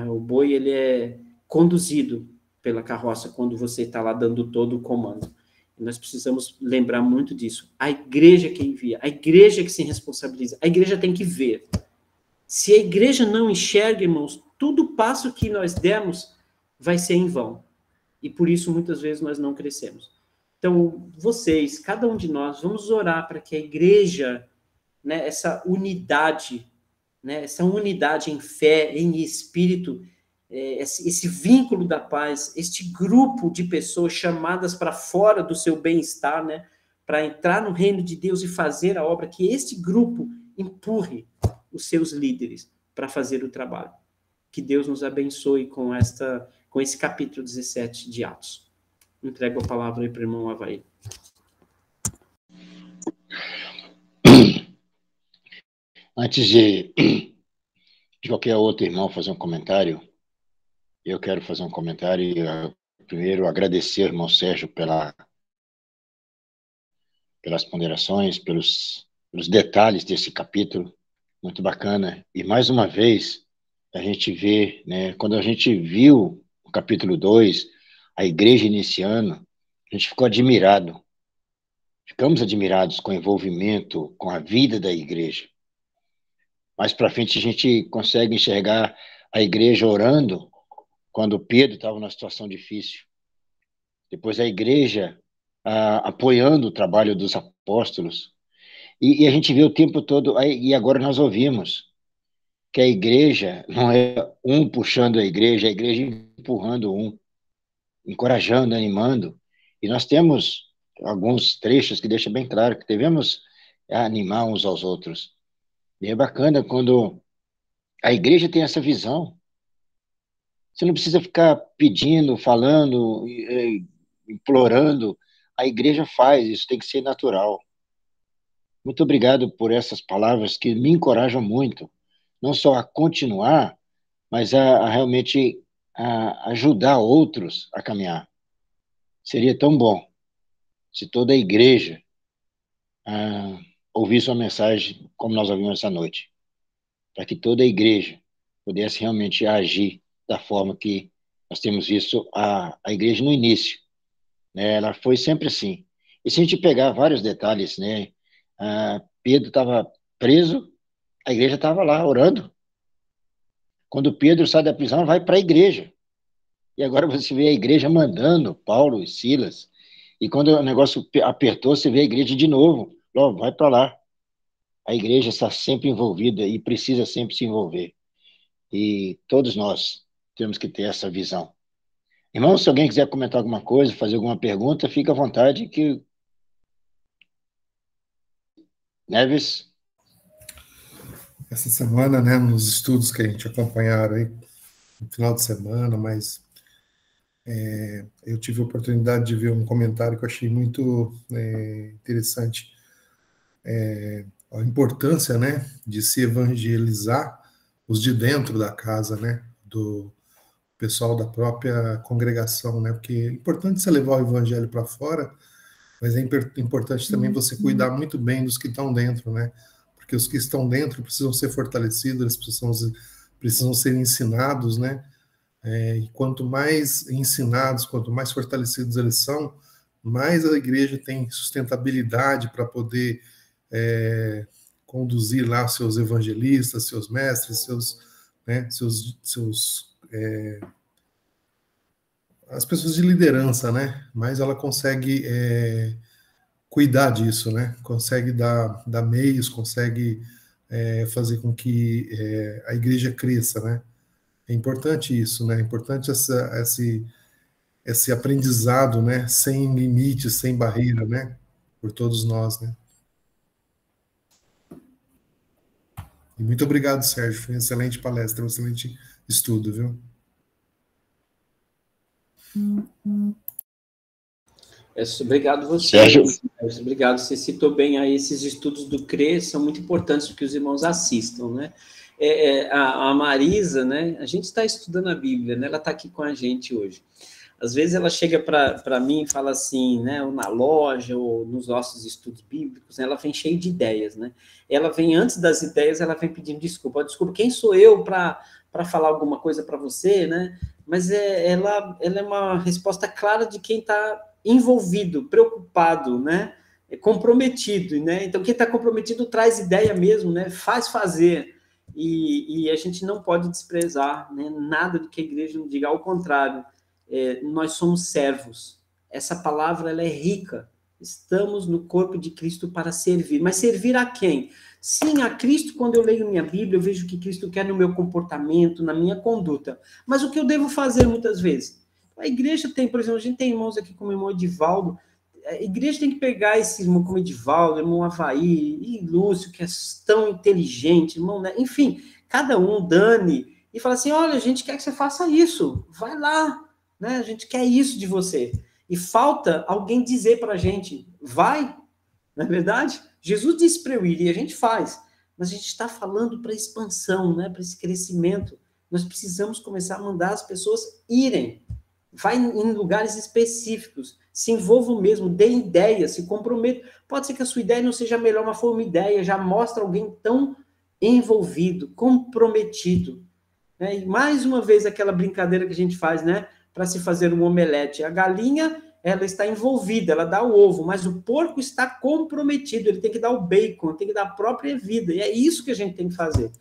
O boi, ele é conduzido pela carroça quando você está lá dando todo o comando. Nós precisamos lembrar muito disso. A igreja que envia, a igreja que se responsabiliza, a igreja tem que ver. Se a igreja não enxerga, irmãos, todo passo que nós demos vai ser em vão. E por isso, muitas vezes, nós não crescemos. Então, vocês, cada um de nós, vamos orar para que a igreja, né, essa unidade em fé, em espírito, esse vínculo da paz, este grupo de pessoas chamadas para fora do seu bem-estar, né, para entrar no reino de Deus e fazer a obra, que este grupo empurre os seus líderes para fazer o trabalho. Que Deus nos abençoe com esse capítulo 17 de Atos. Entrego a palavra aí para o irmão Avaí. Antes de qualquer outro irmão fazer um comentário, eu quero fazer um comentário e, primeiro, agradecer ao irmão Sérgio pelas ponderações, pelos detalhes desse capítulo. muito bacana. E mais uma vez, a gente vê, né, quando a gente viu o capítulo 2, a igreja iniciando, a gente ficou admirado. Ficamos admirados com o envolvimento, com a vida da igreja. Mais para frente, a gente consegue enxergar a igreja orando quando Pedro estava numa situação difícil. Depois a igreja apoiando o trabalho dos apóstolos. E a gente vê o tempo todo, e agora nós ouvimos que a igreja não é um puxando a igreja empurrando um, encorajando, animando. E nós temos alguns trechos que deixam bem claro que devemos animar uns aos outros. E é bacana quando a igreja tem essa visão. Você não precisa ficar pedindo, falando, implorando. A igreja faz, isso tem que ser natural. Muito obrigado por essas palavras que me encorajam muito, não só a continuar, mas a realmente ajudar outros a caminhar. Seria tão bom se toda a igreja ouvisse uma mensagem como nós ouvimos essa noite, para que toda a igreja pudesse realmente agir da forma que nós temos visto a igreja no início, né? Ela foi sempre assim. E se a gente pegar vários detalhes, né? Pedro estava preso, a igreja estava lá orando. Quando Pedro sai da prisão, vai para a igreja. E agora você vê a igreja mandando Paulo e Silas. E quando o negócio apertou, você vê a igreja de novo. Logo, vai para lá. A igreja está sempre envolvida e precisa sempre se envolver. E todos nós temos que ter essa visão. Irmão, se alguém quiser comentar alguma coisa, fazer alguma pergunta, fica à vontade. Neves? Essa semana, né, nos estudos que a gente acompanharam aí, no final de semana, mas eu tive a oportunidade de ver um comentário que eu achei muito interessante. A importância, né, de se evangelizar os de dentro da casa, né, do pessoal da própria congregação, né, porque é importante você levar o evangelho para fora, mas é importante também você cuidar muito bem dos que estão dentro, né, porque os que estão dentro precisam ser fortalecidos, eles precisam ser ensinados, né, e quanto mais ensinados, quanto mais fortalecidos eles são, mais a igreja tem sustentabilidade para poder conduzir lá seus evangelistas, seus mestres, as pessoas de liderança, né? Mas ela consegue cuidar disso, né? Consegue dar meios, consegue fazer com que a igreja cresça, né? É importante isso, né? É importante esse aprendizado, né? Sem limites, sem barreira, né? Por todos nós, né? E muito obrigado, Sérgio. Foi uma excelente palestra, um excelente estudo, viu? Obrigado você, Sérgio. Obrigado, você citou bem aí esses estudos do CRE, são muito importantes para que os irmãos assistam, né? A Marisa, né? A gente está estudando a Bíblia, né? Ela está aqui com a gente hoje. Às vezes ela chega para mim e fala assim, né? Ou na loja, ou nos nossos estudos bíblicos, né, ela vem cheia de ideias, né? Ela vem antes das ideias, ela vem pedindo desculpa. Desculpa, quem sou eu para falar alguma coisa para você, né? Mas ela é uma resposta clara de quem está envolvido, preocupado, né? Comprometido, né? Então, quem está comprometido traz ideia mesmo, né? Faz fazer. E a gente não pode desprezar, né? Nada do que a igreja nos diga, ao contrário. Nós somos servos. Essa palavra ela é rica. Estamos no corpo de Cristo para servir. Mas servir a quem? Sim, a Cristo, quando eu leio minha Bíblia, eu vejo o que Cristo quer no meu comportamento, na minha conduta. Mas o que eu devo fazer muitas vezes? A igreja tem, por exemplo, a gente tem irmãos aqui como o irmão Edivaldo. A igreja tem que pegar esse irmão como Edivaldo, irmão Avaí, e Lúcio, que é tão inteligente, irmão, né? Enfim, cada um, Dani, e fala assim, olha, a gente quer que você faça isso, vai lá, né? A gente quer isso de você. E falta alguém dizer para a gente, vai, não é verdade? Jesus disse para eu ir e a gente faz, mas a gente está falando para expansão, né? Para esse crescimento. Nós precisamos começar a mandar as pessoas irem. Vai em lugares específicos, se envolvam mesmo, dê ideias, se comprometam. Pode ser que a sua ideia não seja a melhor, mas for uma ideia, já mostra alguém tão envolvido, comprometido. Né? E mais uma vez aquela brincadeira que a gente faz, né? Para se fazer um omelete. A galinha, ela está envolvida, ela dá o ovo, mas o porco está comprometido, ele tem que dar o bacon, tem que dar a própria vida, e é isso que a gente tem que fazer.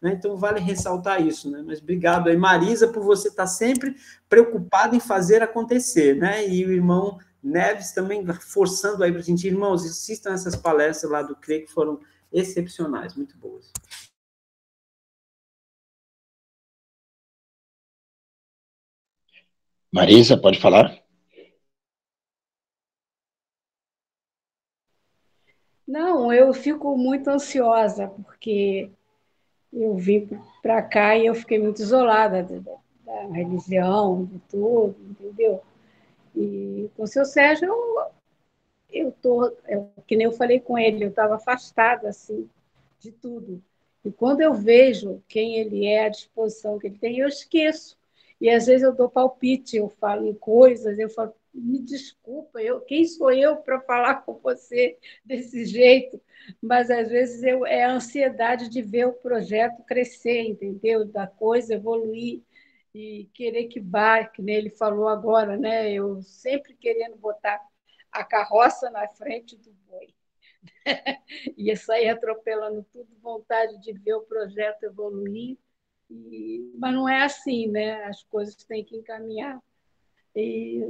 Né? Então, vale ressaltar isso. Né? Mas obrigado aí, Marisa, por você estar sempre preocupada em fazer acontecer. Né? E o irmão Neves também forçando aí para a gente, irmãos, assistam essas palestras lá do CRE, que foram excepcionais, muito boas. Marisa, pode falar? Não, eu fico muito ansiosa, porque eu vim para cá e eu fiquei muito isolada da religião, de tudo, entendeu? E com o seu Sérgio, que nem eu falei com ele, eu estava afastada, assim, de tudo. E quando eu vejo quem ele é, a disposição que ele tem, eu esqueço. E às vezes eu dou palpite, eu falo em coisas, eu falo, me desculpa, quem sou eu para falar com você desse jeito? Mas às vezes é a ansiedade de ver o projeto crescer, entendeu? Da coisa evoluir e querer que vá, que nem ele falou agora, né? Eu sempre querendo botar a carroça na frente do boi. Ia sair atropelando tudo, vontade de ver o projeto evoluir. Mas não é assim, né? As coisas têm que encaminhar. E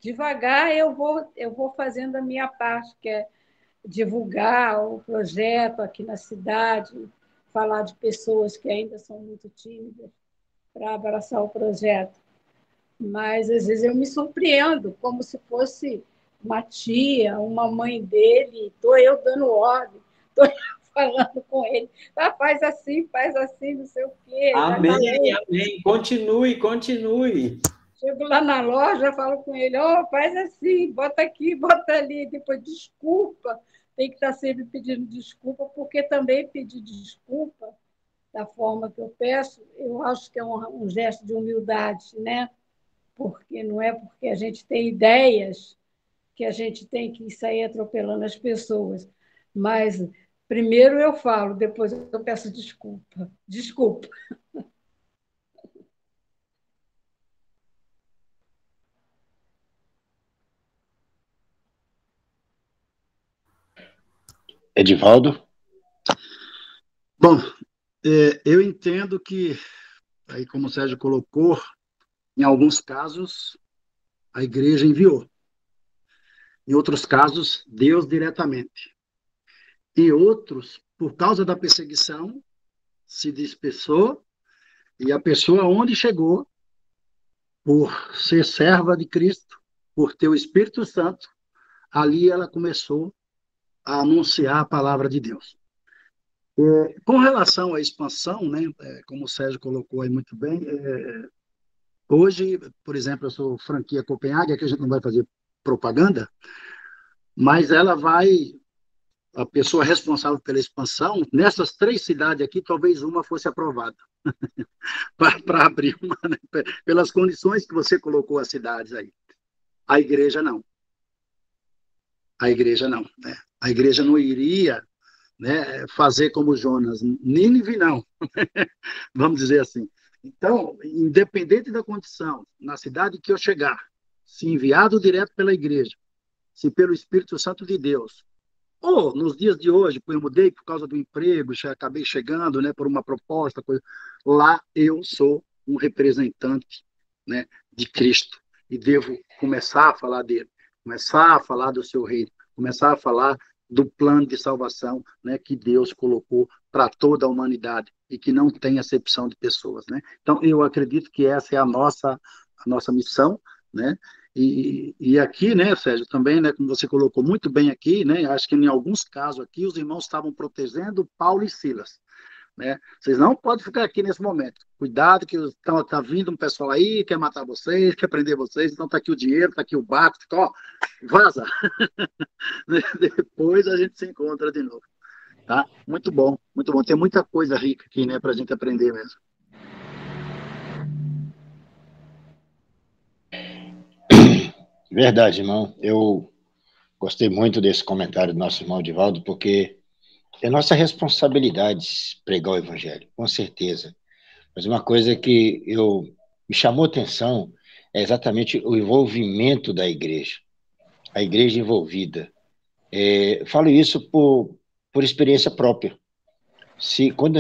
devagar eu vou fazendo a minha parte, que é divulgar o projeto aqui na cidade, falar de pessoas que ainda são muito tímidas para abraçar o projeto. Mas às vezes eu me surpreendo, como se fosse uma tia, uma mãe dele, estou eu dando ordem, estou falando com ele, faz assim, não sei o quê. Amém, amém. Continue, continue. Chego lá na loja, falo com ele, faz assim, bota aqui, bota ali, depois desculpa, tem que estar sempre pedindo desculpa, porque também pedir desculpa da forma que eu peço, eu acho que é um gesto de humildade, né? Porque não é porque a gente tem ideias que a gente tem que sair atropelando as pessoas. Mas primeiro eu falo, depois eu peço desculpa. Desculpa. Edivaldo? Bom, eu entendo que, aí como o Sérgio colocou, em alguns casos a igreja enviou, em outros casos Deus diretamente, em outros, por causa da perseguição, se dispersou e a pessoa onde chegou, por ser serva de Cristo, por ter o Espírito Santo, ali ela começou a anunciar a palavra de Deus. Com relação à expansão, né, como o Sérgio colocou aí muito bem, hoje, por exemplo, eu sou franquia Copenhague, que a gente não vai fazer propaganda, mas a pessoa responsável pela expansão, nessas 3 cidades aqui, talvez uma fosse aprovada para abrir uma, né, pelas condições que você colocou as cidades aí. A igreja não. A igreja não. Né? A igreja não iria, né, fazer como Jonas. Nínive não. Vamos dizer assim. Então, independente da condição, na cidade que eu chegar, se enviado direto pela igreja, se pelo Espírito Santo de Deus, ou nos dias de hoje, eu mudei por causa do emprego, acabei chegando, né, por uma proposta, lá eu sou um representante, né, de Cristo e devo começar a falar dele, começar a falar do seu reino, começar a falar do plano de salvação, né, que Deus colocou para toda a humanidade e que não tem acepção de pessoas, né? Então eu acredito que essa é a nossa missão, né? E aqui, né, Sérgio, também, né, como você colocou muito bem aqui, né, acho que em alguns casos aqui os irmãos estavam protegendo Paulo e Silas, né? Vocês não podem ficar aqui nesse momento. Cuidado que tá vindo um pessoal aí, quer matar vocês, quer prender vocês, então tá aqui o dinheiro, tá aqui o barco, ó, vaza. Depois a gente se encontra de novo, tá? Muito bom, muito bom. Tem muita coisa rica aqui, né, pra gente aprender mesmo. Verdade, irmão. Eu gostei muito desse comentário do nosso irmão Edivaldo, porque É nossa responsabilidade pregar o evangelho, com certeza. Mas uma coisa que me chamou a atenção é exatamente o envolvimento da igreja, a igreja envolvida. Falo isso por experiência própria. Quando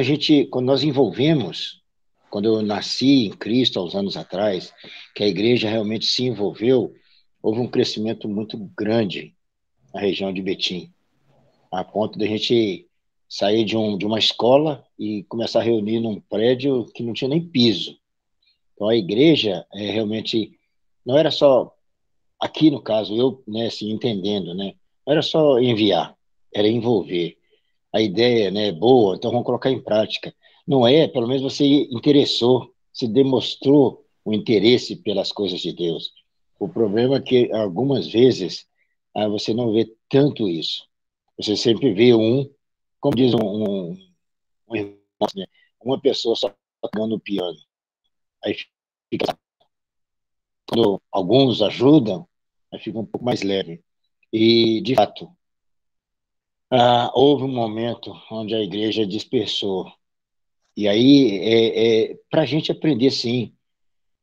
nós envolvemos, quando eu nasci em Cristo há uns anos atrás, que a igreja realmente se envolveu, houve um crescimento muito grande na região de Betim, a ponto de a gente sair de uma escola e começar a reunir num prédio que não tinha nem piso. Então a igreja realmente não era só, aqui no caso, eu, né, assim, entendendo, né, não era só enviar, era envolver. A ideia, né, é boa, então vamos colocar em prática. Não é, pelo menos você interessou, se demonstrou o interesse pelas coisas de Deus. O problema é que algumas vezes você não vê tanto isso. Você sempre vê como diz um irmão, né, uma pessoa só tocando o piano. Aí fica, quando alguns ajudam, aí fica um pouco mais leve. E, de fato, houve um momento onde a igreja dispersou. E aí, para a gente aprender, sim,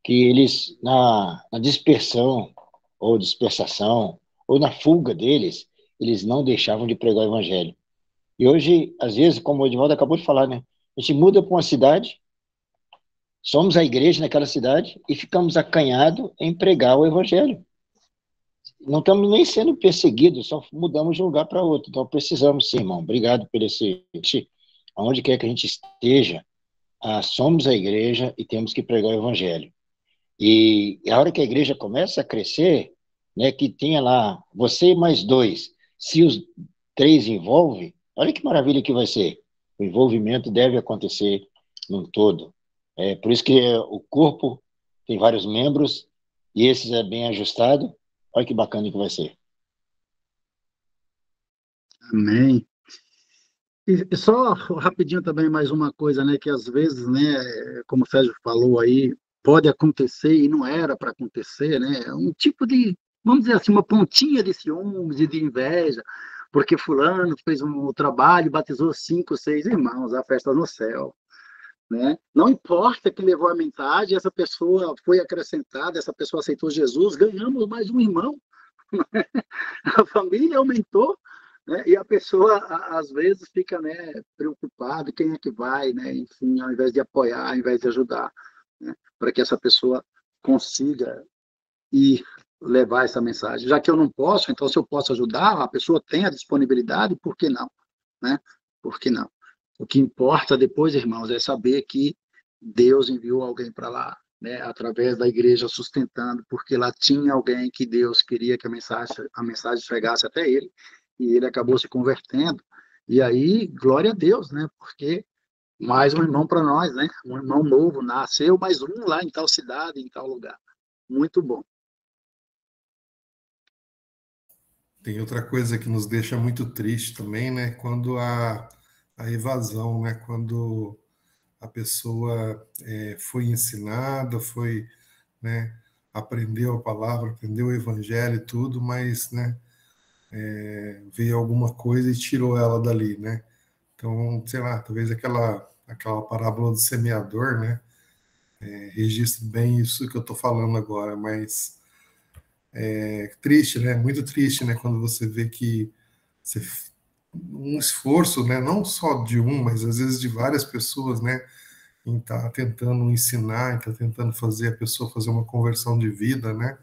que eles, na dispersão, ou dispersação, ou na fuga deles, eles não deixavam de pregar o evangelho. E hoje, às vezes, como o Edvaldo acabou de falar, né? A gente muda para uma cidade, somos a igreja naquela cidade e ficamos acanhados em pregar o evangelho. Não estamos nem sendo perseguidos, só mudamos de um lugar para outro. Então, precisamos, sim, irmão. Obrigado por esse... Aonde quer que a gente esteja, somos a igreja e temos que pregar o evangelho. E a hora que a igreja começa a crescer, né, que tenha lá você mais dois, se os três envolvem, olha que maravilha que vai ser. O envolvimento deve acontecer num todo. Por isso que o corpo tem vários membros e esses é bem ajustado. Olha que bacana que vai ser. Amém. E só rapidinho também mais uma coisa, né, que às vezes, né, como o Sérgio falou aí, pode acontecer e não era para acontecer, né, um tipo de, vamos dizer assim, uma pontinha de ciúmes e de inveja, porque fulano fez um trabalho, batizou 5, 6 irmãos, a festa no céu, né? Não importa quem levou a mensagem, essa pessoa foi acrescentada, essa pessoa aceitou Jesus, ganhamos mais um irmão, a família aumentou, né? E a pessoa às vezes fica, né, preocupada, quem é que vai, né? Enfim, ao invés de apoiar, ao invés de ajudar, né? Para que essa pessoa consiga ir levar essa mensagem. Já que eu não posso, então se eu posso ajudar, a pessoa tem a disponibilidade, por que não, né? Por que não? O que importa depois, irmãos, é saber que Deus enviou alguém para lá, né, através da igreja sustentando, porque lá tinha alguém que Deus queria que a mensagem chegasse até ele, e ele acabou se convertendo. E aí, glória a Deus, né? Porque mais um irmão para nós, né? Um irmão novo nasceu, mais um lá em tal cidade, em tal lugar. Muito bom. Tem outra coisa que nos deixa muito triste também, né? Quando a evasão, né? Quando a pessoa foi ensinada, foi, né? Aprendeu a palavra, aprendeu o evangelho e tudo, mas, né? Veio alguma coisa e tirou ela dali, né? Então, sei lá, talvez aquela parábola do semeador, né? Registre bem isso que eu estou falando agora, mas triste, né? Muito triste, né? Quando você vê que um esforço, né? Não só de um, mas às vezes de várias pessoas, né? Em estar tentando ensinar, em estar tentando fazer a pessoa fazer uma conversão de vida, né?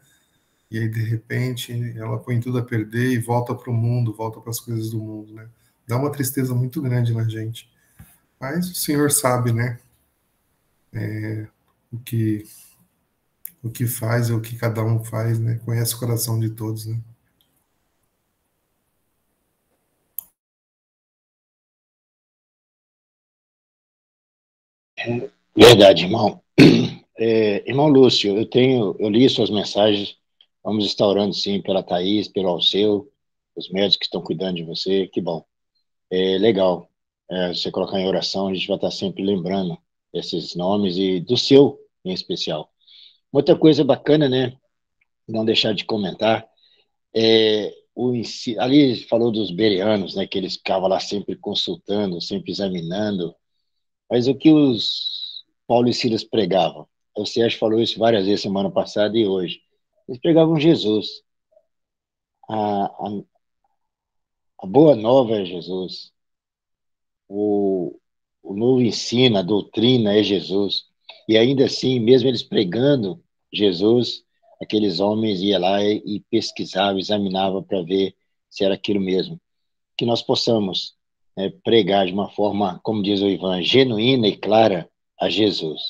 E aí, de repente, ela põe tudo a perder e volta para o mundo, volta para as coisas do mundo, né? Dá uma tristeza muito grande na gente. Mas o Senhor sabe, né? O que, o que faz, é o que cada um faz, né? Conhece o coração de todos, né? Verdade, irmão. Irmão Lúcio, eu li suas mensagens, vamos estar orando sim pela Thaís, pelo Alceu, os médicos que estão cuidando de você, que bom. Legal. Você colocar em oração, a gente vai estar sempre lembrando esses nomes e do seu em especial. Outra coisa bacana, né? Não deixar de comentar, ali falou dos bereanos, né, que eles ficavam lá sempre consultando, sempre examinando, mas o que os Paulo e Silas pregavam? O Sérgio falou isso várias vezes semana passada e hoje. Eles pregavam Jesus. A, a, a boa nova é Jesus. O, o novo ensino, a doutrina é Jesus. E ainda assim, mesmo eles pregando Jesus, aqueles homens iam lá e pesquisavam, examinavam para ver se era aquilo mesmo. Que nós possamos pregar de uma forma, como diz o Ivan, genuína e clara a Jesus.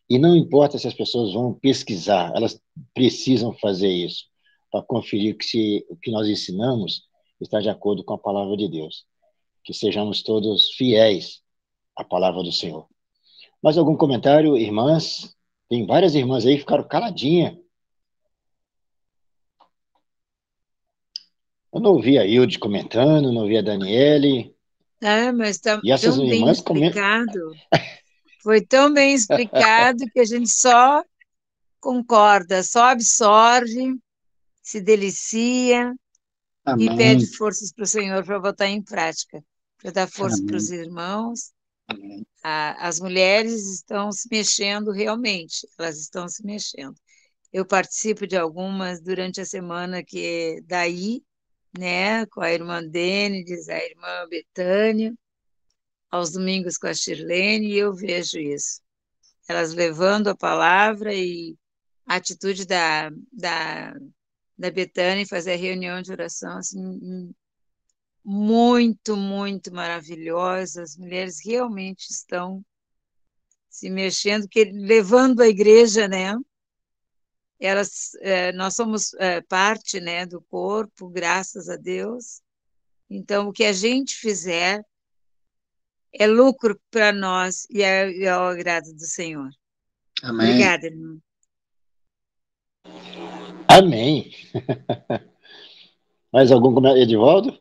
E não importa se as pessoas vão pesquisar, elas precisam fazer isso para conferir que se o que nós ensinamos está de acordo com a palavra de Deus. Que sejamos todos fiéis à palavra do Senhor. Mais algum comentário, irmãs? Tem várias irmãs aí que ficaram caladinhas. Eu não ouvi a Hilde comentando, não ouvi a Daniele. Mas está E essas tão bem irmãs comentam. explicado. Foi tão bem explicado que a gente só concorda, só absorve, se delicia e pede Amém. forças para o Senhor para botar em prática, para dar força para os Amém. irmãos. Amém. As mulheres estão se mexendo realmente, elas estão se mexendo. Eu participo de algumas durante a semana que é daí, né, com a irmã Dênides, a irmã Betânia, aos domingos com a Shirlene, e eu vejo isso. Elas levando a palavra e a atitude da Betânia em fazer a reunião de oração, assim, muito, muito maravilhosa. As mulheres realmente estão se mexendo, levando a igreja, né? Nós somos parte, né, do corpo, graças a Deus. Então, o que a gente fizer é lucro para nós e é ao agrado do Senhor. Amém. Obrigada, irmã. Amém. Mais algum comentário, Edivaldo?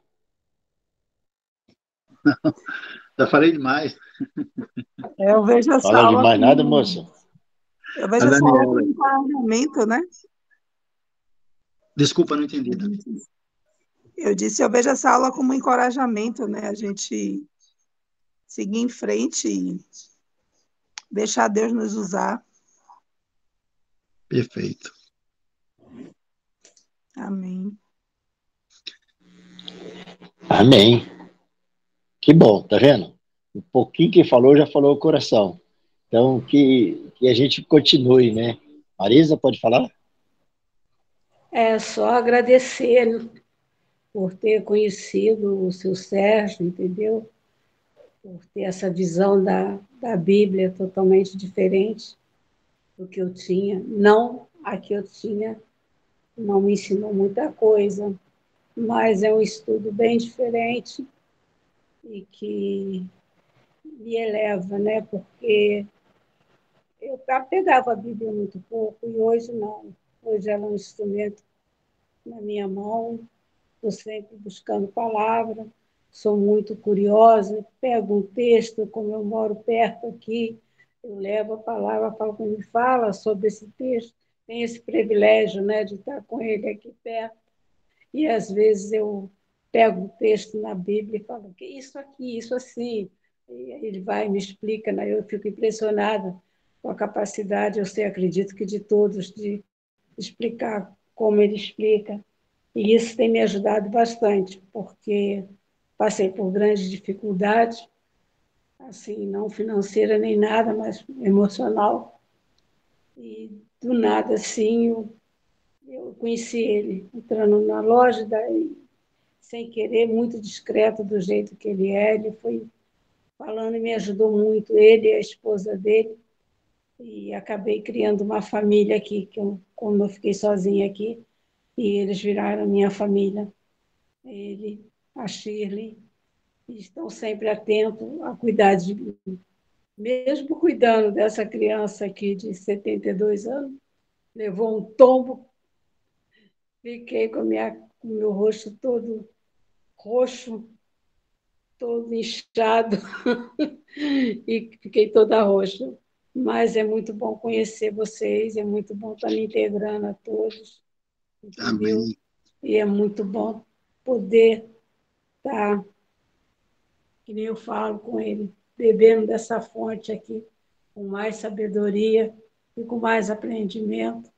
Já falei demais. Eu vejo essa Fala de aula mais nada, como, moça? eu A vejo essa aula Daniela. como encorajamento, né? Desculpa, não entendi. Eu vejo essa aula como encorajamento, né? A gente seguir em frente e deixar Deus nos usar. Perfeito. Amém. Amém. Que bom, tá vendo? Um pouquinho que falou, já falou o coração. Então, que a gente continue, né? Marisa, pode falar? É só agradecer por ter conhecido o seu Sérgio, entendeu? Por ter essa visão da Bíblia totalmente diferente do que eu tinha. Não a que eu tinha, não me ensinou muita coisa, mas é um estudo bem diferente e que me eleva, né? Porque eu pegava a Bíblia muito pouco e hoje não. Hoje ela é um instrumento na minha mão, estou sempre buscando palavra, sou muito curiosa, pego um texto, como eu moro perto aqui, eu levo a palavra, falo com ele, fala sobre esse texto, tenho esse privilégio, né, de estar com ele aqui perto, e às vezes eu pego um texto na Bíblia e falo, que isso aqui, isso assim, e ele vai e me explica, né? Eu fico impressionada com a capacidade, eu sei, acredito que de todos, de explicar como ele explica, e isso tem me ajudado bastante, porque passei por grandes dificuldades, assim, não financeira nem nada, mas emocional. E do nada, assim, eu conheci ele, entrando na loja, daí, sem querer, muito discreto do jeito que ele foi falando e me ajudou muito, ele e a esposa dele, e acabei criando uma família aqui, como eu fiquei sozinha aqui, e eles viraram minha família. Ele, a Shirley, estão sempre atentos a cuidar de mim. Mesmo cuidando dessa criança aqui de 72 anos, levou um tombo, fiquei com o meu rosto todo roxo, todo inchado, e fiquei toda roxa. Mas é muito bom conhecer vocês, é muito bom estar me integrando a todos, entendeu? Amém. E é muito bom poder estar, que nem eu falo com ele, bebendo dessa fonte aqui, com mais sabedoria e com mais aprendimento,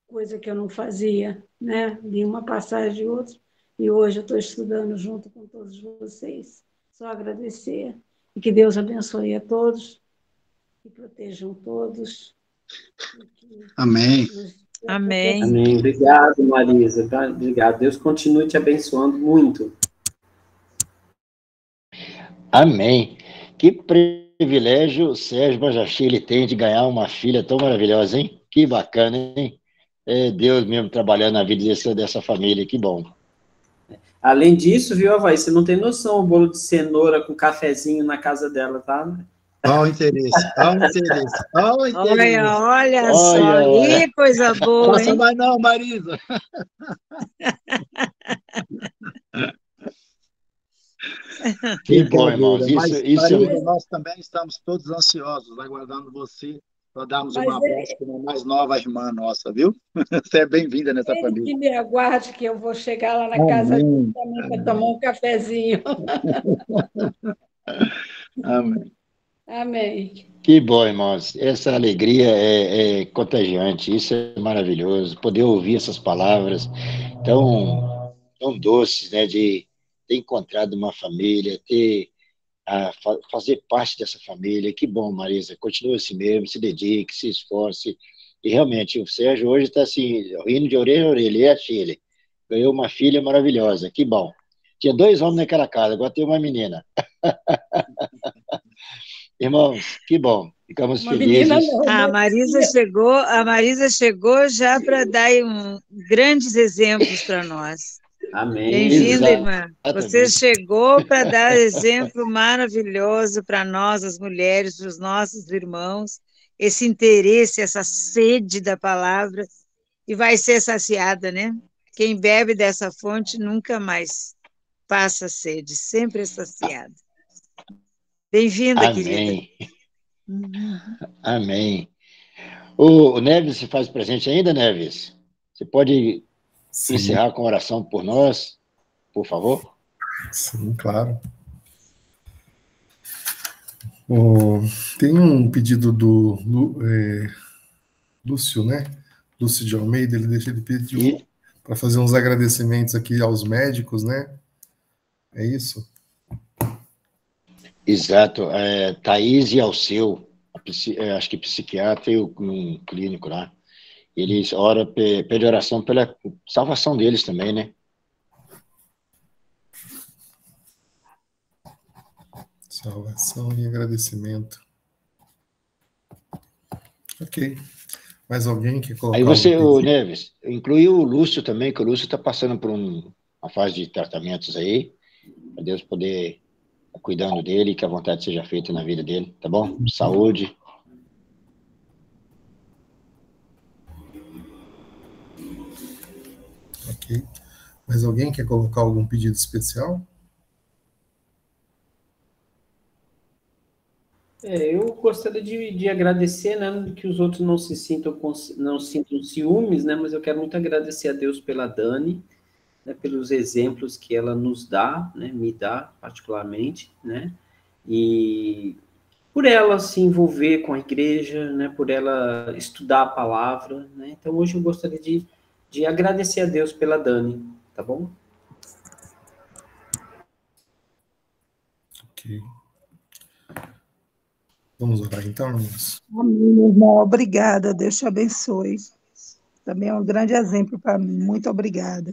coisa que eu não fazia, né? Li uma passagem de outra, e hoje eu estou estudando junto com todos vocês. Só agradecer. E que Deus abençoe a todos, e protejam todos. Amém. Amém. Amém. Obrigado, Marisa. Tá? Obrigado. Deus continue te abençoando muito. Amém. Que privilégio o Sérgio Bajachí ele tem de ganhar uma filha tão maravilhosa, hein? Que bacana, hein? É Deus mesmo trabalhando na vida dessa família, que bom. Além disso, viu, Avaí, você não tem noção o bolo de cenoura com cafezinho na casa dela, tá? Olha o interesse, olha o interesse, olha o interesse. Olha só, Olha. que coisa boa, Passa hein? mais não, Marisa. Que bom, irmãos. Mas, Isso Marisa, nós também estamos todos ansiosos, aguardando você para darmos um abraço para uma mais nova irmã nossa, viu? Você é bem-vinda nessa ele família. que me aguarde, que eu vou chegar lá na casa dele também para tomar um cafezinho. Amém. Amém. Que bom, irmãos. Essa alegria é contagiante. Isso é maravilhoso. Poder ouvir essas palavras tão doces, né? De ter encontrado uma família, fazer parte dessa família. Que bom, Marisa. Continue assim mesmo, se dedique, se esforce. E realmente, o Sérgio hoje está assim, rindo de orelha a orelha. E a filha? Ganhou uma filha maravilhosa. Que bom. Tinha 2 homens naquela casa, agora tem uma menina. Irmãos, que bom. Ficamos Uma menina felizes. não, A Marisa chegou já para dar grandes exemplos para nós. Amém. Bem-vinda, irmã. Você Exatamente. chegou para dar exemplo maravilhoso para nós, as mulheres, para os nossos irmãos, esse interesse, essa sede da palavra, e vai ser saciada, né? Quem bebe dessa fonte nunca mais passa sede, sempre é saciado. Bem-vinda, querida. Amém. Amém. O Neves se faz presente ainda, Neves? Você pode Sim, encerrar com oração por nós, por favor? sim, claro. Tem um pedido do Lúcio, né? Lúcio de Almeida, ele pediu para fazer uns agradecimentos aqui aos médicos, né? É isso? Exato. Thaís e Alceu, acho que psiquiatra e um clínico lá. Eles pedem oração pela salvação deles também, né? Salvação e agradecimento. Ok. Mais alguém quer colocar? Aí você, o Neves, inclui o Lúcio também, que o Lúcio está passando por uma fase de tratamentos aí, para Deus poder estar cuidando dele e que a vontade seja feita na vida dele, tá bom? Saúde. Ok. Mais alguém quer colocar algum pedido especial? Eu gostaria de agradecer, né, que os outros não sintam ciúmes, né, mas eu quero muito agradecer a Deus pela Dani, né, pelos exemplos que ela nos dá, né, me dá particularmente, né, e por ela se envolver com a igreja, né, por ela estudar a palavra, né, então hoje eu gostaria de agradecer a Deus pela Dani, tá bom? Ok. Vamos orar então, irmãos? Amém, irmão. Obrigada. Deus te abençoe. Também é um grande exemplo para mim. Muito obrigada.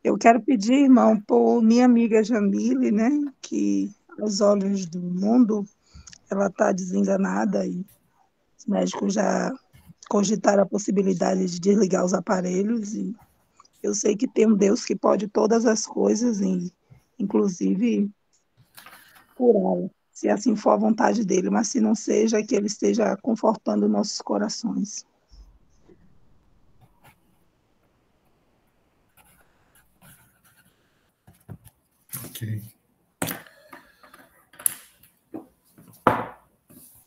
Eu quero pedir, irmão, por minha amiga Jamile, né, que aos olhos do mundo ela está desenganada e os médicos já cogitaram a possibilidade de desligar os aparelhos e eu sei que tem um Deus que pode todas as coisas, e, inclusive curá-la, se assim for a vontade dele, mas se não seja, que ele esteja confortando nossos corações. Ok.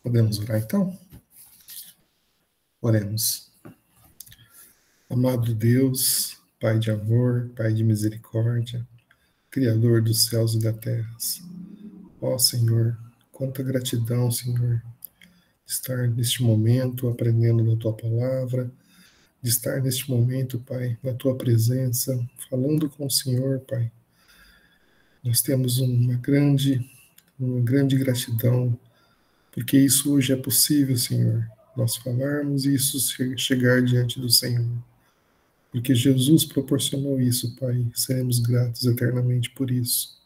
Podemos orar então? Oremos. Amado Deus, Pai de amor, Pai de misericórdia, Criador dos céus e da terra. Ó Senhor, quanta gratidão, Senhor, de estar neste momento aprendendo da Tua palavra, de estar neste momento, Pai, na Tua presença, falando com o Senhor, Pai. Nós temos uma grande gratidão, porque isso hoje é possível, Senhor, nós falarmos e isso chegar diante do Senhor. Porque Jesus proporcionou isso, Pai, seremos gratos eternamente por isso.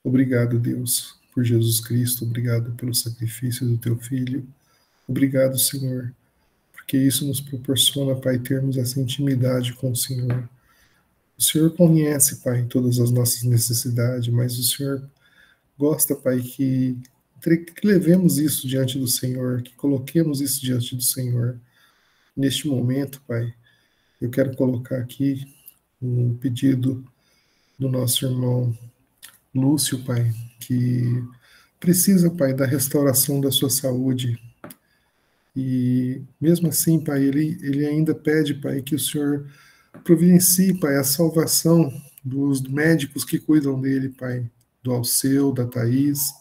Obrigado, Deus, por Jesus Cristo, obrigado pelo sacrifício do Teu Filho. Obrigado, Senhor, porque isso nos proporciona, Pai, termos essa intimidade com o Senhor. O Senhor conhece, Pai, todas as nossas necessidades, mas o Senhor gosta, Pai, que levemos isso diante do Senhor, que coloquemos isso diante do Senhor. Neste momento, Pai, eu quero colocar aqui um pedido do nosso irmão Lúcio, Pai, que precisa, Pai, da restauração da sua saúde. E mesmo assim, Pai, ele ainda pede, Pai, que o Senhor providencie, Pai, a salvação dos médicos que cuidam dele, Pai, do Alceu, da Thaís,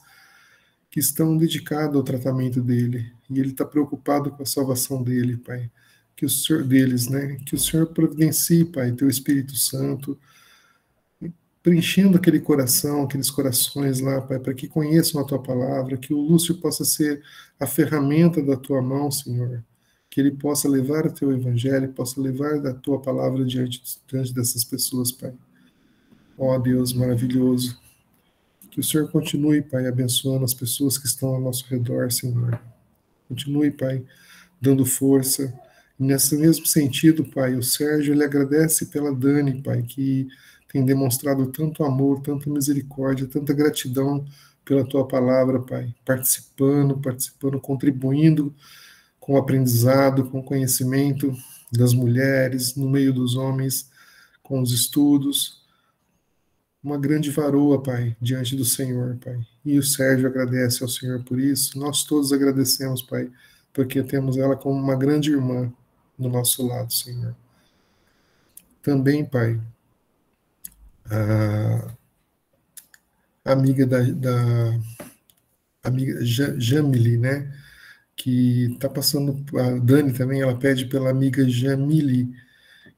que estão dedicados ao tratamento dele. E ele está preocupado com a salvação dele, Pai. Que o Senhor deles, né? Que o Senhor providencie, Pai, Teu Espírito Santo, preenchendo aquele coração, aqueles corações lá, Pai, para que conheçam a Tua palavra, que o Lúcio possa ser a ferramenta da Tua mão, Senhor, que ele possa levar o Teu Evangelho, possa levar a Tua palavra diante dessas pessoas, Pai. Ó Deus maravilhoso, que o Senhor continue, Pai, abençoando as pessoas que estão ao nosso redor, Senhor. Continue, Pai, dando força. Nesse mesmo sentido, Pai, o Sérgio, ele agradece pela Dani, Pai, que tem demonstrado tanto amor, tanta misericórdia, tanta gratidão pela Tua palavra, Pai, participando, contribuindo com o aprendizado, com o conhecimento das mulheres, no meio dos homens, com os estudos. Uma grande varoa, Pai, diante do Senhor, Pai. E o Sérgio agradece ao Senhor por isso. Nós todos agradecemos, Pai, porque temos ela como uma grande irmã no nosso lado, Senhor. Também, Pai, a amiga da amiga Jamile, né, que está passando, a Dani também, ela pede pela amiga Jamile,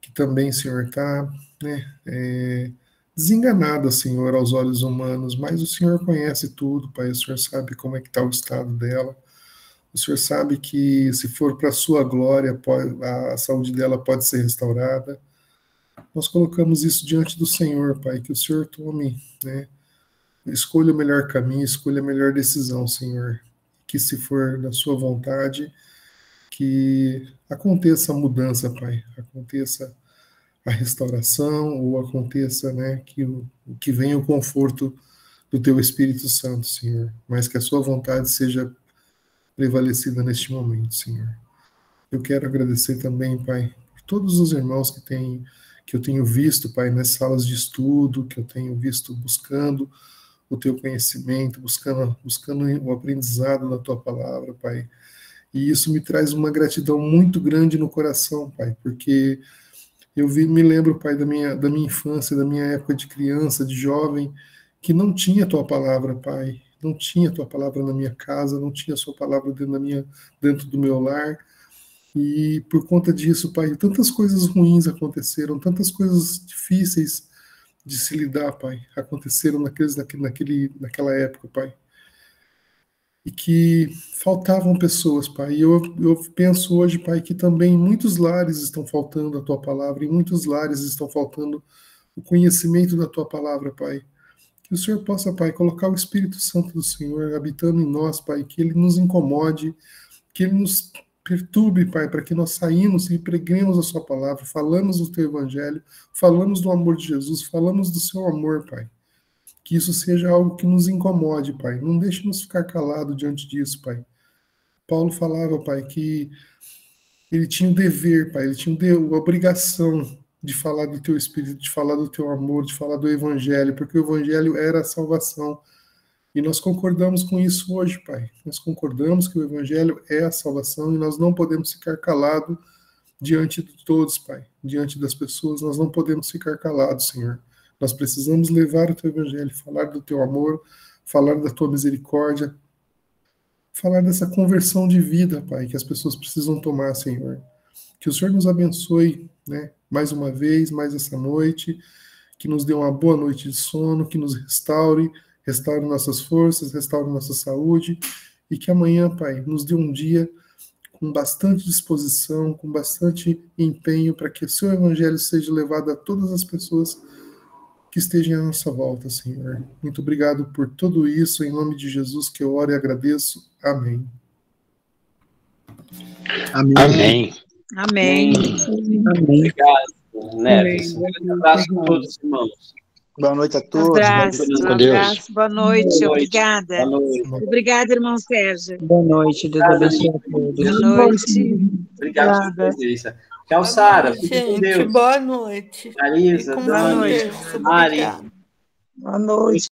que também, Senhor, está, né, desenganada, Senhor, aos olhos humanos, mas o Senhor conhece tudo, Pai, o Senhor sabe como é que está o estado dela. O Senhor sabe que, se for para a sua glória, a saúde dela pode ser restaurada. Nós colocamos isso diante do Senhor, Pai, que o Senhor tome, né, escolha o melhor caminho, escolha a melhor decisão, Senhor. Que, se for da sua vontade, que aconteça a mudança, Pai, aconteça a restauração, ou aconteça, né, que venha o conforto do Teu Espírito Santo, Senhor, mas que a sua vontade seja prevalecida neste momento, Senhor. Eu quero agradecer também, Pai, por todos os irmãos que eu tenho visto, Pai, nas salas de estudo, que eu tenho visto buscando o Teu conhecimento, buscando o aprendizado da Tua palavra, Pai. E isso me traz uma gratidão muito grande no coração, Pai, porque me lembro, Pai, da minha infância, da minha época de criança, de jovem, que não tinha Tua palavra, Pai. Não tinha Tua palavra na minha casa, não tinha Sua palavra dentro do meu lar. E por conta disso, Pai, tantas coisas ruins aconteceram, tantas coisas difíceis de se lidar, Pai, aconteceram naquela época, Pai. E que faltavam pessoas, Pai. E eu penso hoje, Pai, que também muitos lares estão faltando a Tua palavra, e muitos lares estão faltando o conhecimento da Tua palavra, Pai. Que o Senhor possa, Pai, colocar o Espírito Santo do Senhor habitando em nós, Pai, que Ele nos incomode, que Ele nos perturbe, Pai, para que nós saímos e preguemos a Sua palavra, falamos do Teu Evangelho, falamos do amor de Jesus, falamos do Seu amor, Pai. Que isso seja algo que nos incomode, Pai. Não deixe-nos ficar calados diante disso, Pai. Paulo falava, Pai, que ele tinha o dever, Pai, ele tinha a obrigação de falar do Teu Espírito, de falar do Teu amor, de falar do Evangelho, porque o Evangelho era a salvação. E nós concordamos com isso hoje, Pai. Nós concordamos que o Evangelho é a salvação e nós não podemos ficar calados diante de todos, Pai, diante das pessoas. Nós não podemos ficar calados, Senhor. Nós precisamos levar o Teu Evangelho, falar do Teu amor, falar da Tua misericórdia, falar dessa conversão de vida, Pai, que as pessoas precisam tomar, Senhor. Que o Senhor nos abençoe, né, mais uma vez, mais essa noite, que nos dê uma boa noite de sono, que nos restaure nossas forças, restaure nossa saúde, e que amanhã, Pai, nos dê um dia com bastante disposição, com bastante empenho, para que o Seu Evangelho seja levado a todas as pessoas que estejam à nossa volta, Senhor. Muito obrigado por tudo isso, em nome de Jesus que eu oro e agradeço. Amém. Amém. Amém. Obrigado, Neves. Um abraço a todos, irmãos. Boa noite a todos. Abraço, Com Deus. abraço, boa noite, obrigada. Boa noite. Obrigada, irmão Sérgio. Boa noite, Deus abençoe a todos. Boa noite. Obrigado pela sua presença. Tchau, Sara. Fique com Deus. Boa noite. Marisa, Com Dani, noite. Deus. Mari. Obrigada. Boa noite.